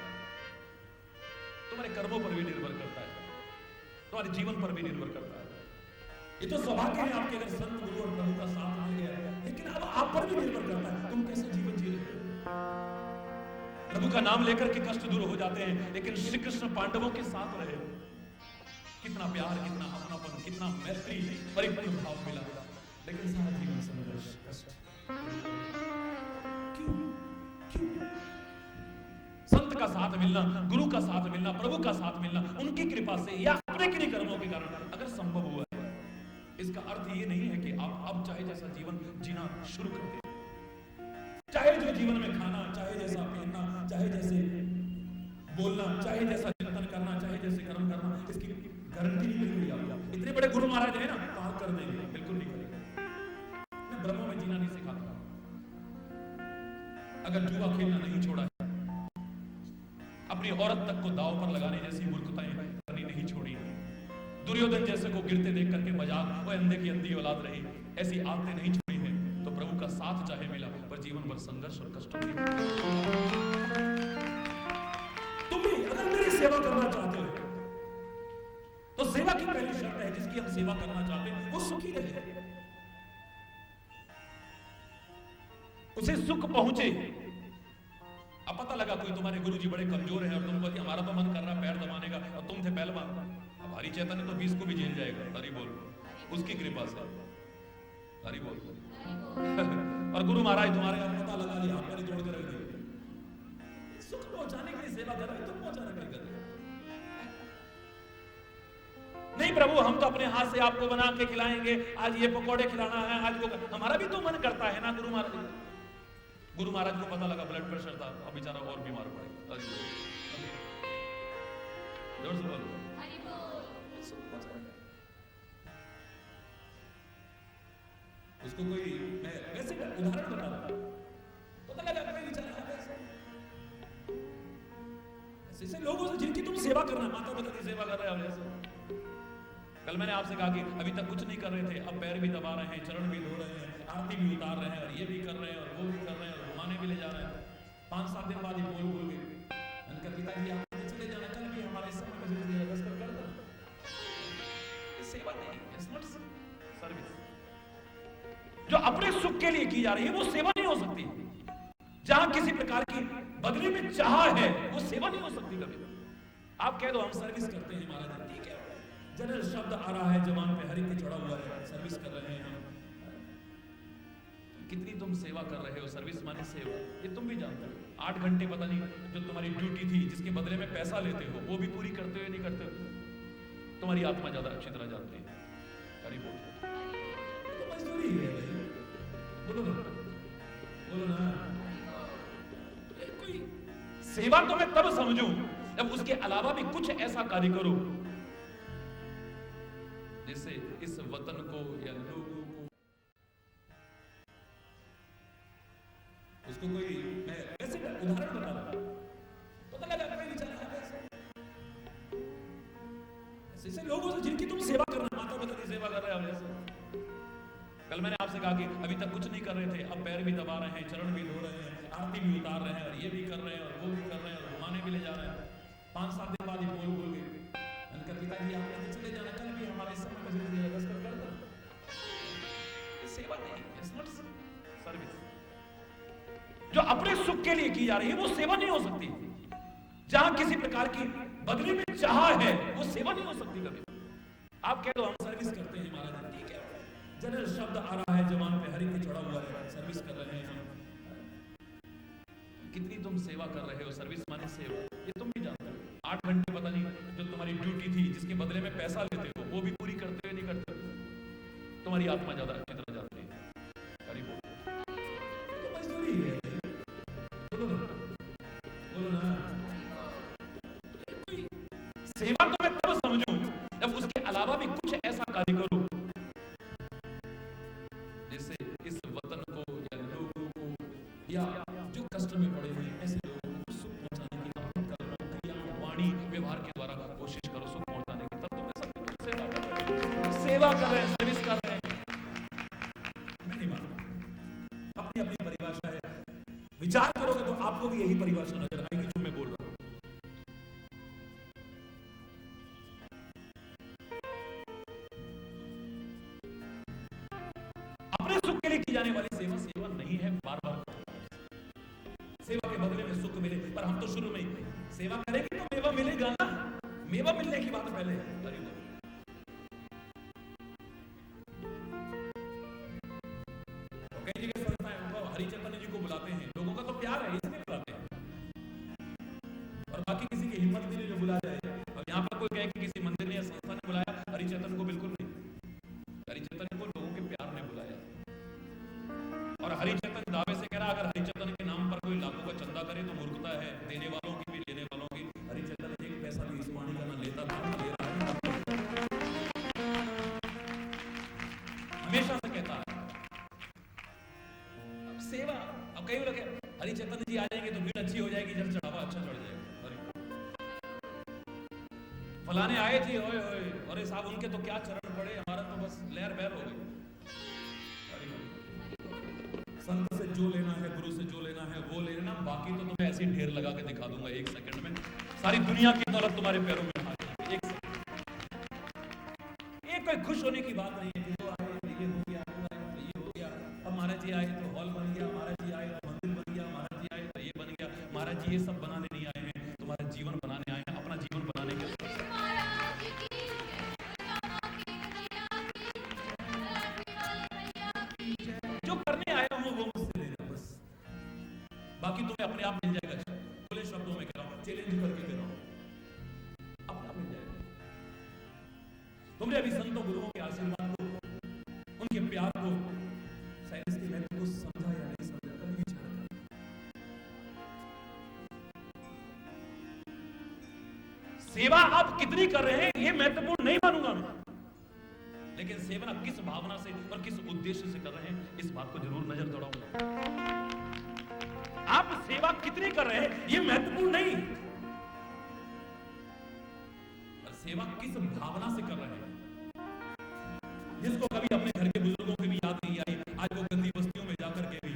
[SPEAKER 2] तुम्हारे कर्मों पर भी निर्भर करता है, तुम्हारे जीवन पर भी निर्भर करता है। ये तो सौभाग्य है आपके अगर संत गुरु और प्रभु का साथ मिल गया, लेकिन अब आप पर भी निर्भर करता है तुम कैसे जीवन जी रहे हो। प्रभु का नाम लेकर के कष्ट दूर हो जाते हैं, लेकिन श्री कृष्ण पांडवों के साथ रहे। कितना प्यार, कितना अपनापन, कितना मैत्री, परिपूर्ण भाव मिला, लेकिन सारा जीवन संघर्ष, कष्ट। क्यों? संत का साथ मिलना, गुरु का साथ मिलना, प्रभु का साथ मिलना उनकी कृपा से या अपने किन्हीं कर्मों के कारण अगर संभव हुआ है, इसका अर्थ ये नहीं है कि आप अब चाहे जैसा जीवन जीना शुरू कर दें। चाहे जो जीवन में खाना, चाहे जैसा पहनना, चाहे जैसे बोलना, चाहे जैसा चिंतन करना, चाहे जैसे कर्म करना, इसकी गारंटी नहीं मिल रही आपको। इतने बड़े गुरु महाराज हैं ना, पार कर देंगे, बिल्कुल नहीं करेंगे। मैं ब्रह्म में जीना नहीं सिखाता। अगर जुआ खेलना नहीं छोड़ा है, अपनी औरत तक को दांव पर लगाने जैसी मूर्खताएं करनी नहीं छोड़ी, दुर्योधन जैसे को गिरते देख करके मजाक, वो अंधे की अंधी औलाद रही, ऐसी आदतें नहीं छोड़ी है, तो प्रभु का साथ चाहे मिला पर जीवन भर संघर्ष और कष्ट नहीं। तुम भी अगर मेरी सेवा करना चाहते हो तो सेवा की पहली शर्त है, जिसकी हम सेवा करना चाहते हैं वो सुखी रहे, उसे सुख पहुंचे। अब पता लगा कोई तुम्हारे गुरुजी बड़े कमजोर हैं और तुम कहती हमारा तो मन कर रहा पैर दबाने का, और तुम थे पहलवान। अब हरि चैतन्य तो 20 को भी झेल जाएगा, हरि बोल, उसकी कृपा से, हरि बोल। और गुरु महाराज तुम्हारे यहाँ पता लगा लिया, आपने जोड़ कर रख दिया। सुख पहुंचाने के लिए सेवा कर रहे, तुम पहुंचाने के लिए कर रहे नहीं। प्रभु हम तो अपने हाथ से आपको बना के खिलाएंगे, आज ये पकौड़े खिलाना है, आज वो, हमारा भी तो मन करता है ना। गुरु महाराज को पता लगा ब्लड प्रेशर था, अब बेचारा और बीमार पड़े। जोर से बोलो। उसको कोई, मैं वैसे उदाहरण बता रहा हूं, पता लगा कोई बेचारा ऐसे लोगों से जिनकी तुम सेवा करना, माता पिता की सेवा कर रहे हो। कल मैंने आपसे कहा कि अभी तक कुछ नहीं कर रहे थे, अब पैर भी दबा रहे हैं, चरण भी धो रहे हैं, आरती भी उतार रहे हैं, और ये भी कर रहे हैं और वो भी कर रहे हैं, और घुमाने भी ले जा रहे हैं। 5-7 दिन बाद ये बोल गए, उनका पिताजी आप चले जाना, कल भी हमारे समय में कर दो। सेवा नहीं, इट्स नॉट सर्विस। जो अपने सुख के लिए की जा रही है वो सेवा नहीं हो सकती। जहां किसी प्रकार की बदले में चाह है वो सेवा नहीं हो सकती कभी। आप कह दो हम सर्विस करते हैं महाराज, ठीक है, जनरल शब्द आ रहा है जवान पे, हरि पे चढ़ा हुआ है, सर्विस कर रहे हैं हम। कितनी तुम सेवा कर रहे हो, सर्विस माने सेवा, ये तुम भी जानते हो। 8 घंटे पता नहीं जो तुम्हारी ड्यूटी थी, जिसके बदले में पैसा लेते हो, वो भी पूरी करते हो नहीं करते हो, तुम्हारी आत्मा ज्यादा अच्छी तरह जानती है। हरि बोल, तो मजदूरी है भाई, बोलो ना, बोलो ना। कोई सेवा तो मैं तब समझूं जब उसके अलावा भी कुछ ऐसा कार्य करो जिससे इस वतन को या लोगों को उसको कोई, मैं वैसे उदाहरण बता रहा हूं, पता लगा कोई बेचारा ऐसे लोगों से जिनकी तुम सेवा कर रहे हो, माता पिता की सेवा कर रहे हो। कल मैंने आपसे कहा कि अभी तक कुछ नहीं कर रहे थे, अब पैर भी दबा रहे हैं, चरण भी धो रहे हैं, आरती भी उतार रहे हैं, और ये भी कर रहे हैं और वो भी कर रहे हैं और घुमाने भी ले जा रहे हैं। 5-7 दिन बाद ही बोल गए, उनका पिताजी आपने चले जाना, कल भी हमारे समय में बस कर दो। सेवा नहीं, इट्स नॉट सर्विस। जो अपने सुख के लिए की जा रही है वो सेवा नहीं हो सकती। जहां किसी प्रकार की बदले में चाह है वो सेवा नहीं हो सकती कभी। आप कह दो हम सर्विस करते हैं महाराज, ठीक है, जनरल शब्द आ रहा है जवान पे, हरि पे चढ़ा हुआ है, सर्विस कर रहे हैं हम। कितनी तुम सेवा कर रहे हो? सर्विस माने सेवा, ये तुम भी जानते हो। 8 घंटे पता नहीं जो तुम्हारी ड्यूटी थी, जिसके बदले में पैसा लेते हो, वो भी पूरी करते हुए नहीं करते। तुम्हारी आत्मा ज्यादा अच्छी तरह जाती है। तो मजदूरी है, बोलो ना। सेवा तो मैं तब समझूं जब उसके अलावा भी कुछ ऐसा कार्य करूं जिससे इस वतन को या लोगों को या जो कष्ट में पड़े हैं ऐसे लोगों को सुख पहुंचाने की आप कर्म, क्रिया, वाणी, व्यवहार के द्वारा कोशिश करो सुख पहुंचाने की। तब तुम ऐसा सेवा कर रहे हो, सेवा कर रहे हैं, सर्विस कर रहे हैं। मैं नहीं मानता, अपनी अपनी परिभाषा है। विचार करोगे तो आपको भी यही परिभाषा नजर आएगी जो मैं बोल रहा हूं। अपने सुख के लिए की जाने वाली सेवा सेवा नहीं है। बार बार सेवा के बदले में सुख मिले, पर हम तो शुरू में ही सेवा करेंगे तो मेवा मिलेगा ना। मेवा मिलने की बात पहले है। कई जगह संस्थाएं हरि चैतन्य जी को बुलाते हैं, लोगों का तो प्यार है इसलिए बुलाते हैं, और बाकी किसी की हिम्मत भी नहीं जो बुला जाए। और यहाँ पर कोई कहे कि किसी मंदिर ने या संस्था ने बुलाया, हरि चैतन्य को बिल्कुल नहीं। हरि चैतन्य को लोगों के प्यार ने बुलाया। और हरि चैतन्य दावे से कह रहा अगर हरि चैतन्य के नाम पर कोई लाखों का चंदा करे तो मूर्खता है, देने वालों की भी लेने वालों की। हरि चैतन्य एक पैसा भी इस वाणी का ना लेता था ना ले रहा है, हमेशा से कहता है सेवा। अब कई लोग हरि चैतन्य जी आ जाएंगे तो भीड़ अच्छी हो जाएगी, जब चढ़ावा अच्छा चढ़ जाएगा। फलाने आए थे, ओए ओए, अरे साहब उनके तो क्या चरण पड़े, हमारा तो बस लहर बहर हो गई। संत से जो लेना है, गुरु से जो लेना है वो लेना, बाकी तो तुम्हें ऐसे ढेर लगा के दिखा दूंगा 1 सेकंड में। सारी दुनिया की दौलत तुम्हारे पैरों में आ जाएगी 1 सेकंड। ये कोई खुश होने की बात नहीं है। जो आए ये हो गया, ये हो गया, अब महाराज जी आए तो हॉल बन गया, महाराज जी आए तो मंदिर बन गया, महाराज जी आए तो ये बन गया। महाराज जी ये सब बनाने नहीं आए हैं, तुम्हारा जीवन बनाने आए हैं, अपना जीवन बनाने के। जो करने आया हूं वो मुझसे ले लो बस, बाकी तुम्हें अपने आप मिल जाएगा। खुले शब्दों में कह रहा हूं, चैलेंज करके कह रहा हूं, अपना मिल जाएगा। तुमने अभी संतों गुरुओं के आशीर्वाद को, उनके प्यार को, शायद इसके महत्व को समझा या नहीं समझा, कभी विचार करो। सेवा आप कितनी कर रहे हैं ये महत्वपूर्ण नहीं मानूंगा मैं, लेकिन सेवा किस भावना से और किस उद्देश्य से कर रहे हैं इस बात को जरूर नजर दौड़ाऊंगा। आप सेवा कितनी कर रहे हैं ये महत्वपूर्ण नहीं, और सेवा किस भावना से कर रहे हैं। जिसको कभी अपने घर के बुजुर्गों की भी याद नहीं आई, आज वो गंदी बस्तियों में जाकर के भी,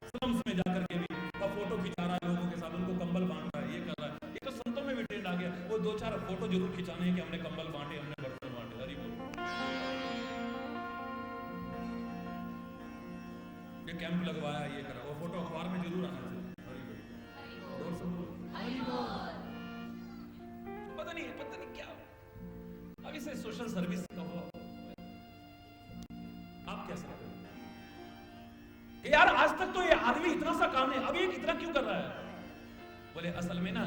[SPEAKER 2] स्लम्स में जाकर के भी फोटो खिंचा रहा है लोगों के साथ, उनको कंबल बांट रहा है, ये कर रहा है। ये तो संतों में भी ट्रेंड आ गया, वो 2-4 फोटो जरूर खिंचाने हैं कि हमने कंबल बांटे, हमने बर्तन बांटे। हरि बोल। ये कैंप लगवाया, ये करा, वो फोटो अखबार में जरूर आना चाहिए। पता नहीं क्या अब इसे सोशल सर्विस कहो, आप कैसे कि यार आज तक तो ये आदमी इतना सा काम है, अब ये इतना क्यों कर रहा है? बोले असल में ना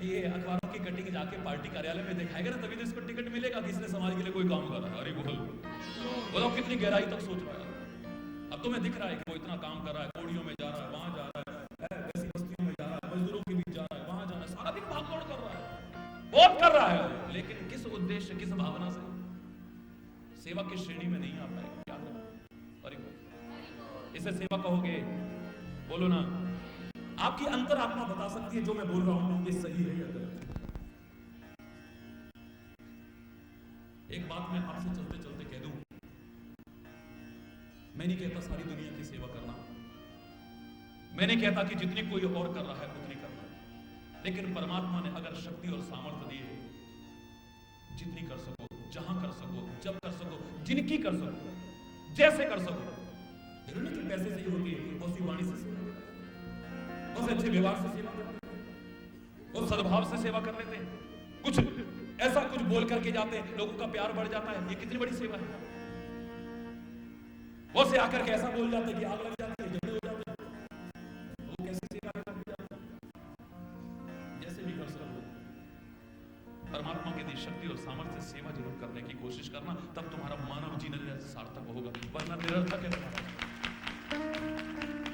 [SPEAKER 2] ये अखबारों की कटिंग जाके पार्टी कार्यालय में दिखाएगा ना, तभी तो इसको टिकट मिलेगा कि इसने समाज के लिए कोई काम कर रहा है। अरे बोलो कितनी गहराई तक सोच रहा है। अब तुम्हें दिख रहा है कि वो इतना काम कर रहा है, कोड़ियों में जा रहा है, वहां जा रहा है, ऐसी बस्तियों में जा रहा है, मजदूरों के बीच जा रहा है, वहां जा रहा है, सारा दिन भागदौड़ कर रहा है, बहुत कर रहा है, लेकिन किस उद्देश्य, किस भावना से? सेवा की श्रेणी में नहीं आ पाएगा। याद रखो, इसे सेवा कहोगे, बोलो ना। आपकी अंतरात्मा बता सकती है जो मैं बोल रहा हूं ये सही है या गलत है। एक बात मैं आपसे चलते चलते कह दूं, मैं नहीं कहता सारी दुनिया की सेवा करना, मैं नहीं कहता कि जितनी कोई और कर रहा है उतनी करना, लेकिन परमात्मा ने अगर शक्ति और सामर्थ्य दी है, जितनी कर सको, जहां कर सको, जब कर सको, जिनकी कर सको, जैसे कर सको। जरूरी कि पैसे से ही होती है, बहुत सी वाणी से सेवा, बहुत अच्छे व्यवहार से सेवा, बहुत सद्भाव से सेवा कर लेते हैं, कुछ ऐसा कुछ बोल करके जाते हैं, लोगों का प्यार बढ़ जाता है, ये कितनी बड़ी सेवा है। वो से आकर के ऐसा बोल जाते हैं कि आग लग जाती है, झगड़े हो जाते हैं, वो कैसी सेवा करके जाते हैं। जैसे भी कर सको परमात्मा की दी शक्ति और सामर्थ्य से सेवा जरूर करने की कोशिश करना, तब तुम्हारा मानव जीवन सार्थक होगा, वरना निरर्थक है।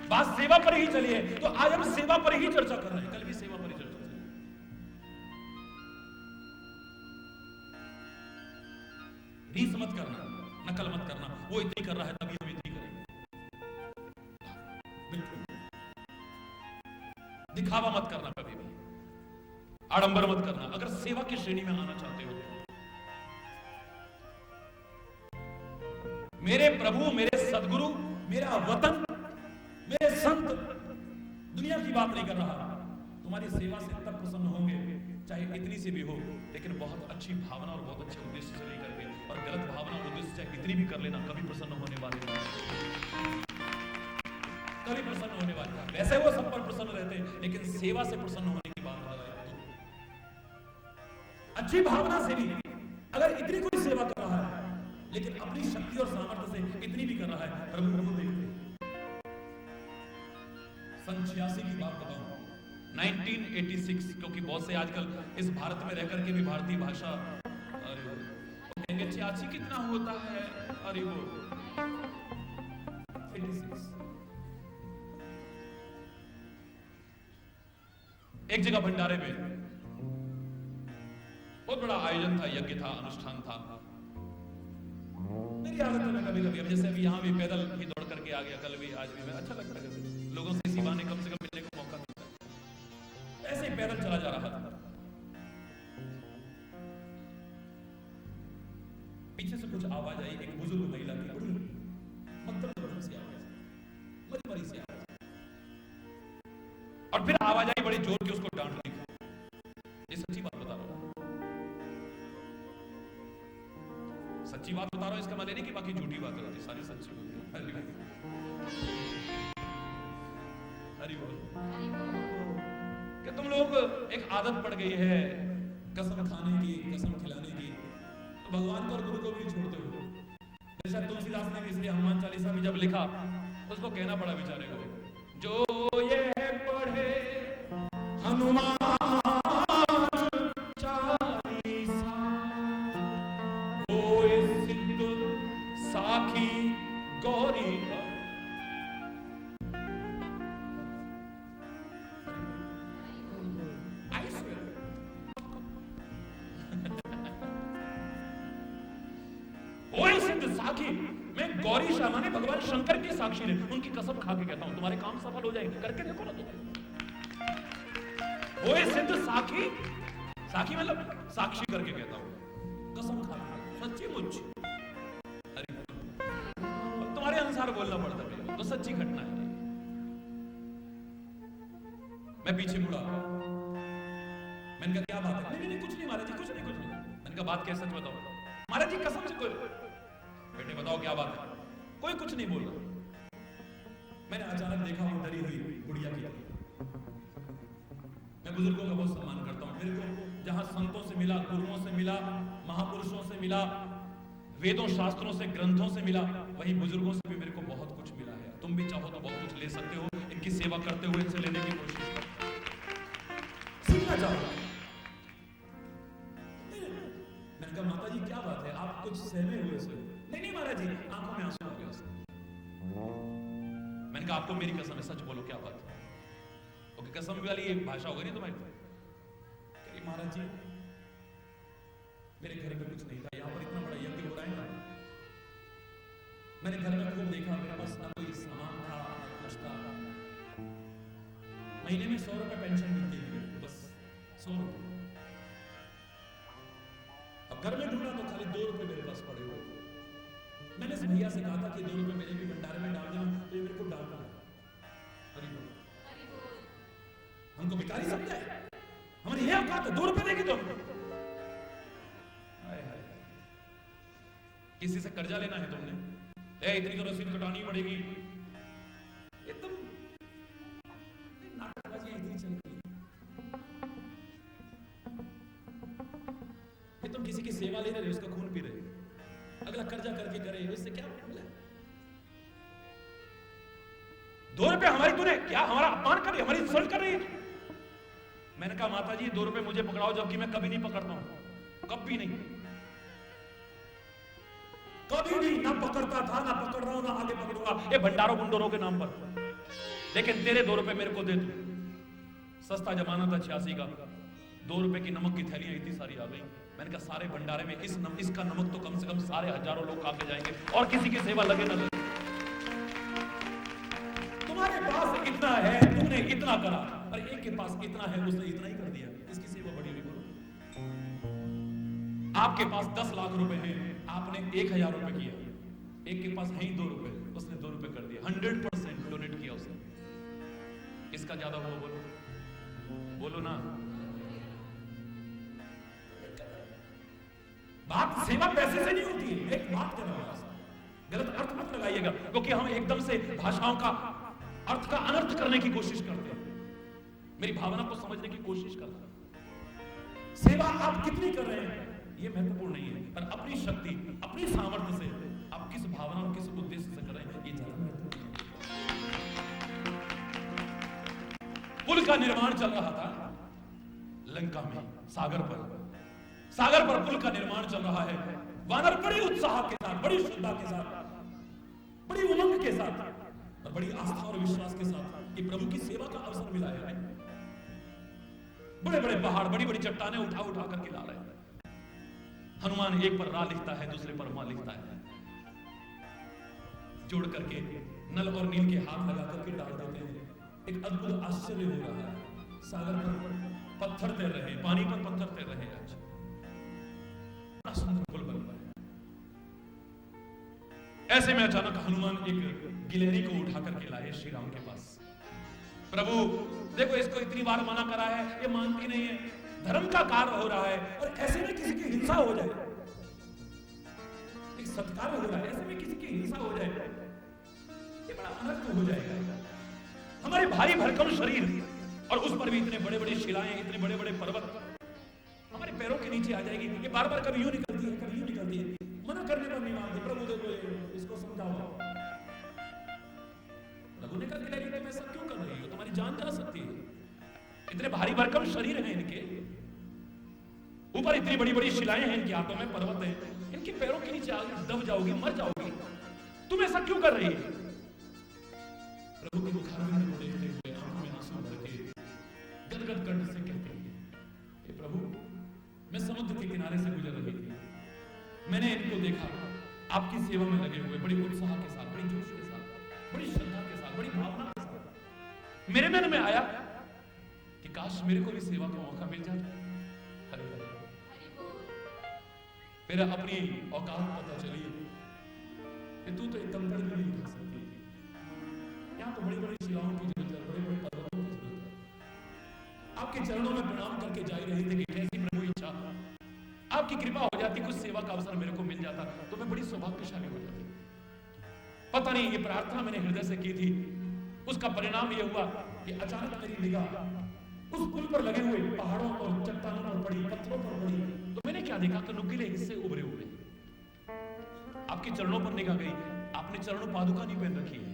[SPEAKER 2] बात सेवा पर ही चली है, तो आज हम सेवा पर ही चर्चा कर रहे हैं, कल भी सेवा पर ही चर्चा चली। रीस मत करना, नकल मत करना, वो इतनी कर रहा है तभी हम इतनी करेंगे, बिल्कुल दिखावा मत करना, कभी भी आडंबर मत करना। अगर सेवा की श्रेणी में आना चाहते हो, मेरे प्रभु, मेरे सदगुरु, मेरा वतन, मेरे संत दुनिया की बात नहीं कर रहा, तुम्हारी सेवा से तब प्रसन्न होंगे चाहे इतनी से भी हो, लेकिन बहुत अच्छी भावना और बहुत अच्छे उद्देश्य से लेकर के, और गलत भावना उद्देश्य चाहे इतनी भी कर लेना, कभी प्रसन्न होने वाले नहीं, कभी प्रसन्न होने वाले नहीं। वैसे वो सब पर प्रसन्न रहते हैं, लेकिन सेवा से प्रसन्न होने की बात आ रही है। अच्छी भावना से भी अगर इतनी कोई सेवा कर रहा है, लेकिन अपनी शक्ति और सामर्थ्य से इतनी भी कर रहा है, प्रभु को देखते। सन 86 की बात बताऊं, 1986, क्योंकि बहुत से आजकल इस भारत में रहकर के भी भारतीय भाषा, अरे वो कहेंगे 86 कितना होता है, अरे वो 86। एक जगह भंडारे में बहुत बड़ा आयोजन था, यज्ञ था, अनुष्ठान था। मेरी आदत है कभी कभी, अब जैसे अभी यहाँ भी पैदल ही दौड़ करके आ गया, कल भी आज भी, मैं अच्छा लगता है लोगों से इसी बहाने कम से कम मिलने को मौका मिलता है। ऐसे ही पैदल चला जा रहा था, पीछे से कुछ आवाज आई, एक बुजुर्ग महिला की बड़ी मतलब सी आवाज, बड़ी बड़ी सी आवाज, और फिर आवाज आई बड़ी जोर की, उसको डांट दी। ये सच्ची बात बता रहा हूं, सच्ची बात बता रहा हूं, इसका मतलब नहीं कि बाकी झूठी बातें होती, सारी सच्ची होती है। हरि बोल। कि तुम लोग एक आदत पड़ गई है कसम खाने की, कसम खिलाने की, तो भगवान को और गुरु को भी छोड़ते हो। जैसा तुलसीदास ने भी इसलिए हनुमान चालीसा में जब लिखा, उसको कहना पड़ा बेचारे को, जो ये पढ़े हनुमान गौरी श्यामा ने भगवान शंकर की साक्षी ने, उनकी कसम खा के कहता हूं तुम्हारे काम सफल हो जाएंगे, करके देखो ना तुम्हें। वो सिद्ध साखी, साखी मतलब साक्षी करके कहता हूं, कसम खा के, सच्ची मुझ। अरे तुम्हारे अनुसार बोलना पड़ता है, तो सच्ची घटना है। मैं पीछे मुड़ा, मैंने कहा क्या बात है? नहीं कुछ नहीं महाराज जी, कुछ नहीं कुछ नहीं। मैंने कहा बात कैसे बताओ? महाराज जी कसम से, कोई बेटे बताओ क्या बात है? कोई कुछ नहीं बोल रहा। मैंने अचानक देखा वो डरी हुई गुड़िया की तरह। मैं बुजुर्गों का बहुत सम्मान करता हूँ, मेरे को जहां संतों से मिला, गुरुओं से मिला, महापुरुषों से मिला, वेदों शास्त्रों से, ग्रंथों से मिला, वहीं बुजुर्गों से भी मेरे को बहुत कुछ मिला है। तुम भी चाहो तो बहुत कुछ ले सकते हो, इनकी सेवा करते हुए इनसे लेने की कोशिश करो, सीखना चाहो। मैंने कहा माता जी क्या बात है, आप कुछ सहमे हुए से? नहीं महाराज जी, आंखों में आंसू आ गया। मैंने कहा आपको मेरी कसम है, सच बोलो क्या बात है? ओके, कसम वाली ये भाषा होगी नहीं तुम्हारी? कह महाराज जी मेरे घर में कुछ नहीं था, यहाँ पर इतना बड़ा यज्ञ हो रहा है ना, मैंने घर में खूब देखा, मेरे पास ना कोई सामान था ना कुछ था, महीने में 100 रुपए पेंशन मिलती है, बस 100 रुपए। अब घर में ढूंढा तो खाली 2 रुपए मेरे पास पड़े हुए थे। मैंने इस भैया से कहा था कि 2 रुपए मेरे भी भंडारे में डाल देना, तो ये मेरे को डाल रहा है। हमको भिखारी समझा है, हमारी ये औकात है 2 रुपए देगी तो किसी से कर्जा लेना है तुमने, इतनी तो रसीद कटानी पड़ेगी, ये तुम नाटकबाजी इतनी चल रही है। ये तुम किसी की सेवा ले रहे हो, उसका खून पी रहे हो, अगला कर्जा करके करे, इससे क्या मिला? 2 रुपए हमारी, तूने क्या हमारा अपमान कर रही है, हमारी इंसल्ट कर रही है। मैंने कहा माता जी 2 रुपए मुझे पकड़ाओ, जबकि मैं कभी नहीं पकड़ता हूं, कभी नहीं, कभी नहीं, ना पकड़ता था, ना पकड़ रहा हूं, ना आगे पकड़ूंगा, ये भंडारों बुंडोरों के नाम पर। लेकिन तेरे 2 रुपए मेरे को दे दो। सस्ता जमाना था 86 का, 2 रुपए की नमक की थैलियां इतनी सारी आ गई। मैंने कहा सारे भंडारे में इसका नमक तो कम से कम सारे हजारों लोग खा के जाएंगे, और किसी की सेवा लगे ना लगे। तुम्हारे पास इतना है, तुमने इतना करा, और एक के पास इतना है, उसने इतना ही कर दिया, इसकी सेवा बड़ी हुई। बोलो, आपके पास 10 लाख रुपए हैं, आपने 1000 रुपए किया, एक के पास है ही 2 रुपए, उसने 2 रुपए कर दिया, 100% डोनेट किया उसने। इसका ज्यादा हुआ? बोलो बोलो ना। बात सेवा पैसे से नहीं होती है। एक बात कर रहा हूं, गलत अर्थ मत लगाइएगा, क्योंकि हम एकदम से भाषाओं का अर्थ का अनर्थ करने की कोशिश करते हैं। मेरी भावना को समझने की कोशिश करते हैं। सेवा आप कितनी कर रहे हैं ये महत्वपूर्ण नहीं है, पर अपनी शक्ति, अपनी सामर्थ्य से आप किस भावना और किस उद्देश्य से कर रहे हैं ये ज्यादा महत्वपूर्ण है। पुल का निर्माण चल रहा था लंका में, सागर पर पुल का निर्माण चल रहा है। वानर बड़ी उत्साह के साथ, बड़ी श्रद्धा के साथ, बड़ी उमंग के साथ और बड़ी आस्था और विश्वास के साथ कि प्रभु की सेवा का अवसर मिला है। बड़े बड़े पहाड़, बड़ी बड़ी चट्टानें उठा करके ला रहे हैं। हनुमान एक पर रा लिखता है, दूसरे पर मां लिखता है, जोड़ करके नल और नील के हाथ लगा करके डाल देते हैं। एक अद्भुत आश्चर्य हो रहा है। सागर पर पत्थर तैर रहे हैं, पानी पर पत्थर तैर रहे हैं। आज बड़ा सुंदर पुल बन रहा है। ऐसे में अचानक हनुमान एक गिलहरी को उठा करके लाए श्री राम के पास। प्रभु देखो, इसको इतनी बार मना करा है, ये मानती नहीं है, धर्म का कार्य हो रहा है, और ऐसे में किसी की हिंसा हो जाए, एक सत्कार हो रहा है, ऐसे में किसी की हिंसा हो जाए, ये बड़ा अनर्थ हो जाएगा। हमारे भारी भरकम शरीर, और उस पर भी इतने बड़े बड़े शिलाएं, इतने बड़े बड़े पर्वत हमारे पैरों के नीचे आ जाएगी। ये बार बार कभी यूं निकलती है, कभी यूं निकलती है, मना करने पर नहीं मानती। प्रभु देखो, इसको समझाओ। प्रभु ने कहा कि तुम ऐसा क्यों कर रही हो, तुम्हारी जान जा सकती है, इतने भारी भरकम शरीर हैं इनके, ऊपर इतनी बड़ी बड़ी शिलाएं हैं इनके हाथों में, पर्वत है, इनके पैरों के नीचे आगे दब जाओगी, मर जाओगी, तुम ऐसा क्यों कर रही है? प्रभु के मुखारविंद को देखते हुए आंखों में आंसू भर के गदगद कंठ से कहते हैं, हे प्रभु, मैं समुद्र के किनारे से गुजर रही थी, मैंने इनको देखा आपकी सेवा में लगे हुए, बड़ी उत्साह के साथ, बड़ी जोश के साथ, बड़ी श्रद्धा के साथ, बड़ी भावना के साथ। मेरे मन में आया कि काश मेरे को भी सेवा का मौका मिल जाता। हरि हरि। फिर अपनी औकात पता चली कि तू तो एकदम भी नहीं उठा सकती, यहाँ तो बड़ी बड़ी शिलाओं की जरूरत है, बड़े बड़े पर्वतों की जरूरत है। आपके चरणों में प्रणाम करके जा रही थी कि कैसी प्रभु इच्छा, आपकी कृपा हो जाती, कुछ सेवा का अवसर मेरे को मिल जाता तो मैं बड़ी सौभाग्यशाली हो जाती। पता नहीं ये प्रार्थना मैंने हृदय से की थी, उसका परिणाम ये हुआ कि अचानक मेरी निगाह उस पुल पर लगे हुए पहाड़ों और चट्टानों पर पड़ी, पत्थरों पर पड़ी, तो मैंने क्या देखा कि नुकीले हिस्से उभरे हुए। आपके चरणों पर निगाह गई, आपने चरणों पादुका नहीं पहन रखी है।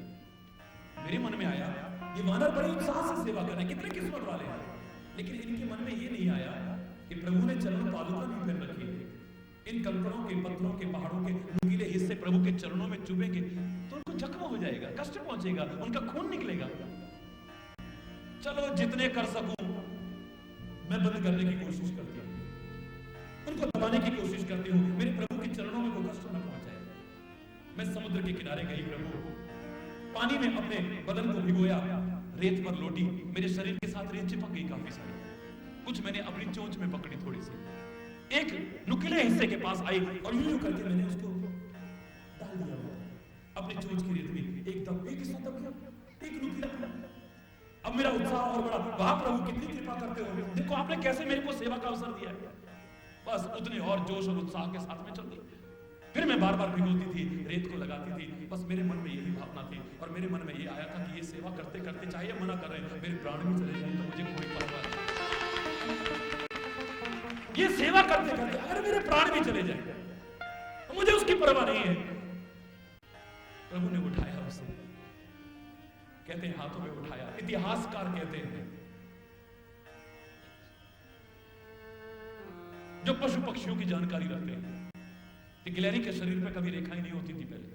[SPEAKER 2] मेरे मन में आया ये वानर बड़े उत्साह से सेवा कर रहे हैं, कितने किस्मत वाले हैं, लेकिन इनके मन में ये नहीं आया कि प्रभु ने चरण पादुका नहीं पहन रखी है। इन कंकड़ों के, पत्थरों के, पहाड़ों के नुकीले हिस्से प्रभु के चरणों में चुभेंगे तो उनको जख्म हो जाएगा, कष्ट पहुंचेगा, उनका खून निकलेगा। चलो जितने कर सकूं मैं बंद करने की कोशिश करती हूँ, उनको दबाने की कोशिश करती हूँ, मेरे प्रभु के चरणों में वो कष्ट न पहुंचाए। मैं समुद्र के किनारे गई, प्रभु पानी में अपने बदन को भिगोया, रेत पर लौटी, मेरे शरीर के साथ रेत चिपक गई काफी सारी, कुछ मैंने अपनी चोंच में पकड़ी थोड़ी सी, एक नुकीले हिस्से के पास आई और यूं करके मैंने उसको डाल दिया अपनी चोंच की रेत में, एकदम एक हिस्सा दब गया, एक नुकीला था। अब मेरा उत्साह और बड़ा, वाह प्रभु कितनी कृपा करते हो, देखो आपने कैसे मेरे को सेवा का अवसर दिया है। बस उतने और जोश और उत्साह के साथ में चल दी। फिर मैं बार बार भिगोती थी, रेत को लगाती थी, बस मेरे मन में यही भावना थी और मेरे मन में ये आया था कि ये सेवा करते करते चाहे मना कर रहे हैं, मेरे प्राण भी चले जाए तो मुझे कोई परवाह नहीं। ये सेवा करते करते अगर मेरे प्राण भी चले जाए तो मुझे उसकी परवाह नहीं है। प्रभु ने उठाया उसे, कहते हैं हाथों में उठाया। इतिहासकार कहते हैं जो पशु पक्षियों की जानकारी रखते हैं, गिलहरी के शरीर पे कभी रेखाएं नहीं होती थी पहले,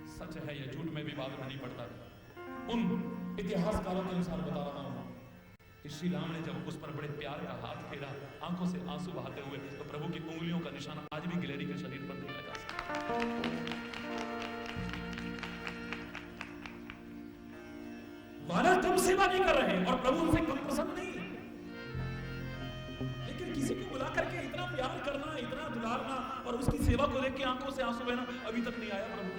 [SPEAKER 2] सच है या झूठ में विवाद नहीं पड़ता था। उन इतिहासकारों के अनुसार बता रहा हूं कि श्री राम ने जब उस पर बड़े प्यार का हाथ फेरा, आंखों से आंसू बहाते हुए, तो प्रभु की उंगलियों का निशान आज भी गिलहरी के शरीर पर देखा जा सकता है। महाराज तुम सेवा नहीं कर रहे और प्रभु उनसे कम प्रसन्न नहीं, लेकिन किसी को बुला करके इतना प्यार करना, इतना दुलारना और उसकी सेवा को देख के आंखों से आंसू बहना अभी तक नहीं आया प्रभु।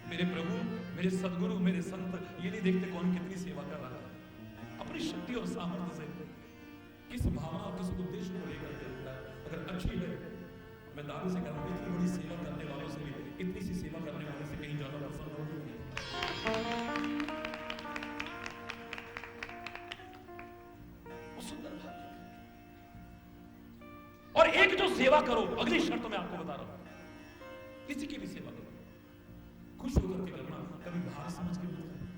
[SPEAKER 2] मेरे प्रभु, मेरे सदगुरु, मेरे संत ये नहीं देखते कौन कितनी सेवा कर रहा है, अपनी शक्ति और सामर्थ्य से किस भावना और किस उद्देश्य को लेकर करता है। अगर अच्छी है, मैं दावे से कहूंगा इतनी बड़ी सेवा करने वालों से भी, इतनी सी सेवा करने वाले से कहीं ज्यादा प्रसन्न होगी नहीं। और एक जो सेवा करो, अगली शर्त मैं आपको बता रहा हूं, किसी की भी सेवा करो खुश होकर के करना, कभी भार समझ के मत करना।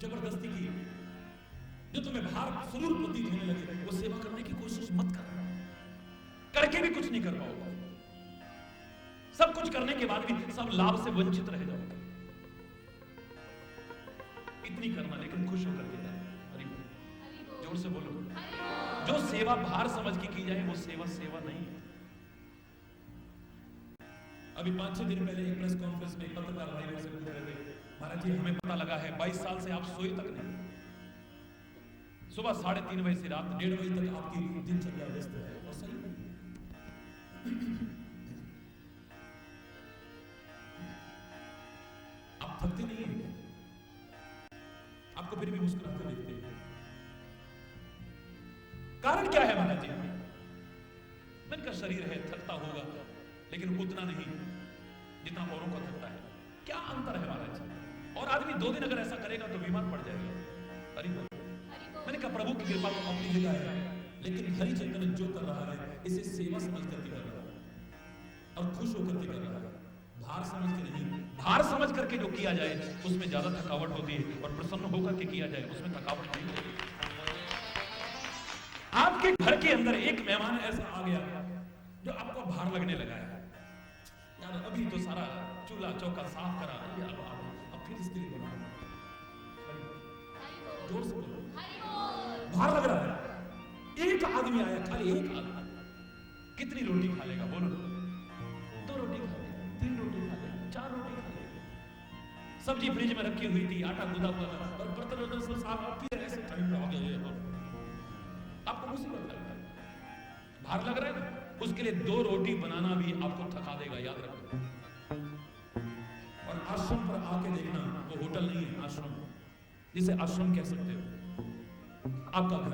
[SPEAKER 2] जबरदस्ती की जो तुम्हें भार सुरूर प्रतीत होने लगे, वो सेवा करने की कोशिश मत करना, करके भी कुछ नहीं कर पाओगे। सब कुछ करने के बाद भी सब लाभ से वंचित रह जाओगे। इतनी करना, लेकिन खुश होकर के करना। जोर से बोलो, जो सेवा भार समझ के की जाए वो सेवा सेवा नहीं है। अभी 5-6 दिन पहले एक प्रेस कॉन्फ्रेंस में पत्रकार भाई से पूछ रहे थे, महाराज जी हमें पता लगा है 22 साल से आप सोए तक नहीं, सुबह 3:30 बजे से रात 1:30 बजे तक आपकी दिनचर्या व्यस्त है, और सही नहीं। आप थकते नहीं हैं, आपको फिर भी मुस्कुराते देखते हैं। कारण क्या है महाराज जी? मन का शरीर है, थकता होगा, लेकिन उतना नहीं जितना औरों का थकता है। क्या अंतर है महाराज जी? और आदमी 2 दिन अगर ऐसा करेगा तो बीमार पड़ जाएगा। हरि बोल। मैंने कहा प्रभु की कृपा तो अपनी जगह है, लेकिन हरि चैतन्य जो कर रहा है इसे सेवा समझ करके कर रहा है और खुश होकर के कर रहा है, भार समझ के नहीं। भार समझ करके जो किया जाए उसमें ज्यादा थकावट होती है, और प्रसन्न होकर के किया जाए उसमें थकावट नहीं होती। आपके घर के अंदर एक मेहमान ऐसा आ गया जो आपको भार लगने लगा है, यार अभी तो सारा चूल्हा चौका साफ करा, अब फिर इसके लिए बना, जोर से बोलो, भार लग रहा है। एक आदमी आया, खाली एक आदमी, कितनी रोटी खा लेगा बोलो? 2 रोटी खा लेगा, 3 रोटी खा लेगा, 4 रोटी खा लेगा। सब्जी फ्रिज में रखी हुई थी, आटा गूंदा हुआ था, और बर्तन सब साफ, फिर ऐसे टाइम पे आ गया, आपको मुसीबत लग रहा है, भार लग रहा है ना, उसके लिए 2 रोटी बनाना भी आपको थका देगा, याद रखो। और आश्रम पर आके देखना, वो होटल नहीं है, आश्रम, जिसे आश्रम कह सकते हो। आपका घर,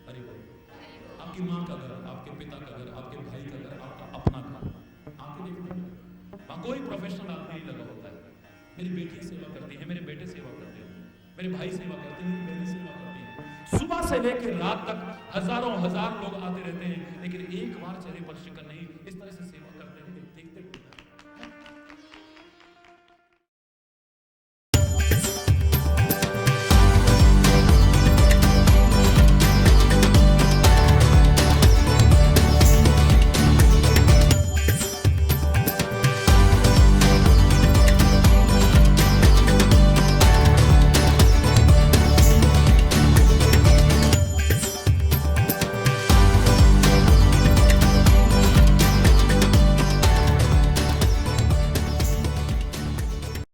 [SPEAKER 2] अरे भाई, आपकी माँ का घर, आपके पिता का घर, आपके भाई का घर, आपका अपना घर, आके देखना। वहां कोई प्रोफेशनल आदमी नहीं लगा होता है। मेरी बेटी सेवा करती है, मेरे बेटे सेवा करते हैं, मेरे भाई सेवा करते हैं, मेरी बहनें सेवा करती हैं। सुबह से लेकर रात तक हजारों हजार लोग आते रहते हैं, लेकिन एक बार चेहरे पर शिकन नहीं। इस तरह से सेवा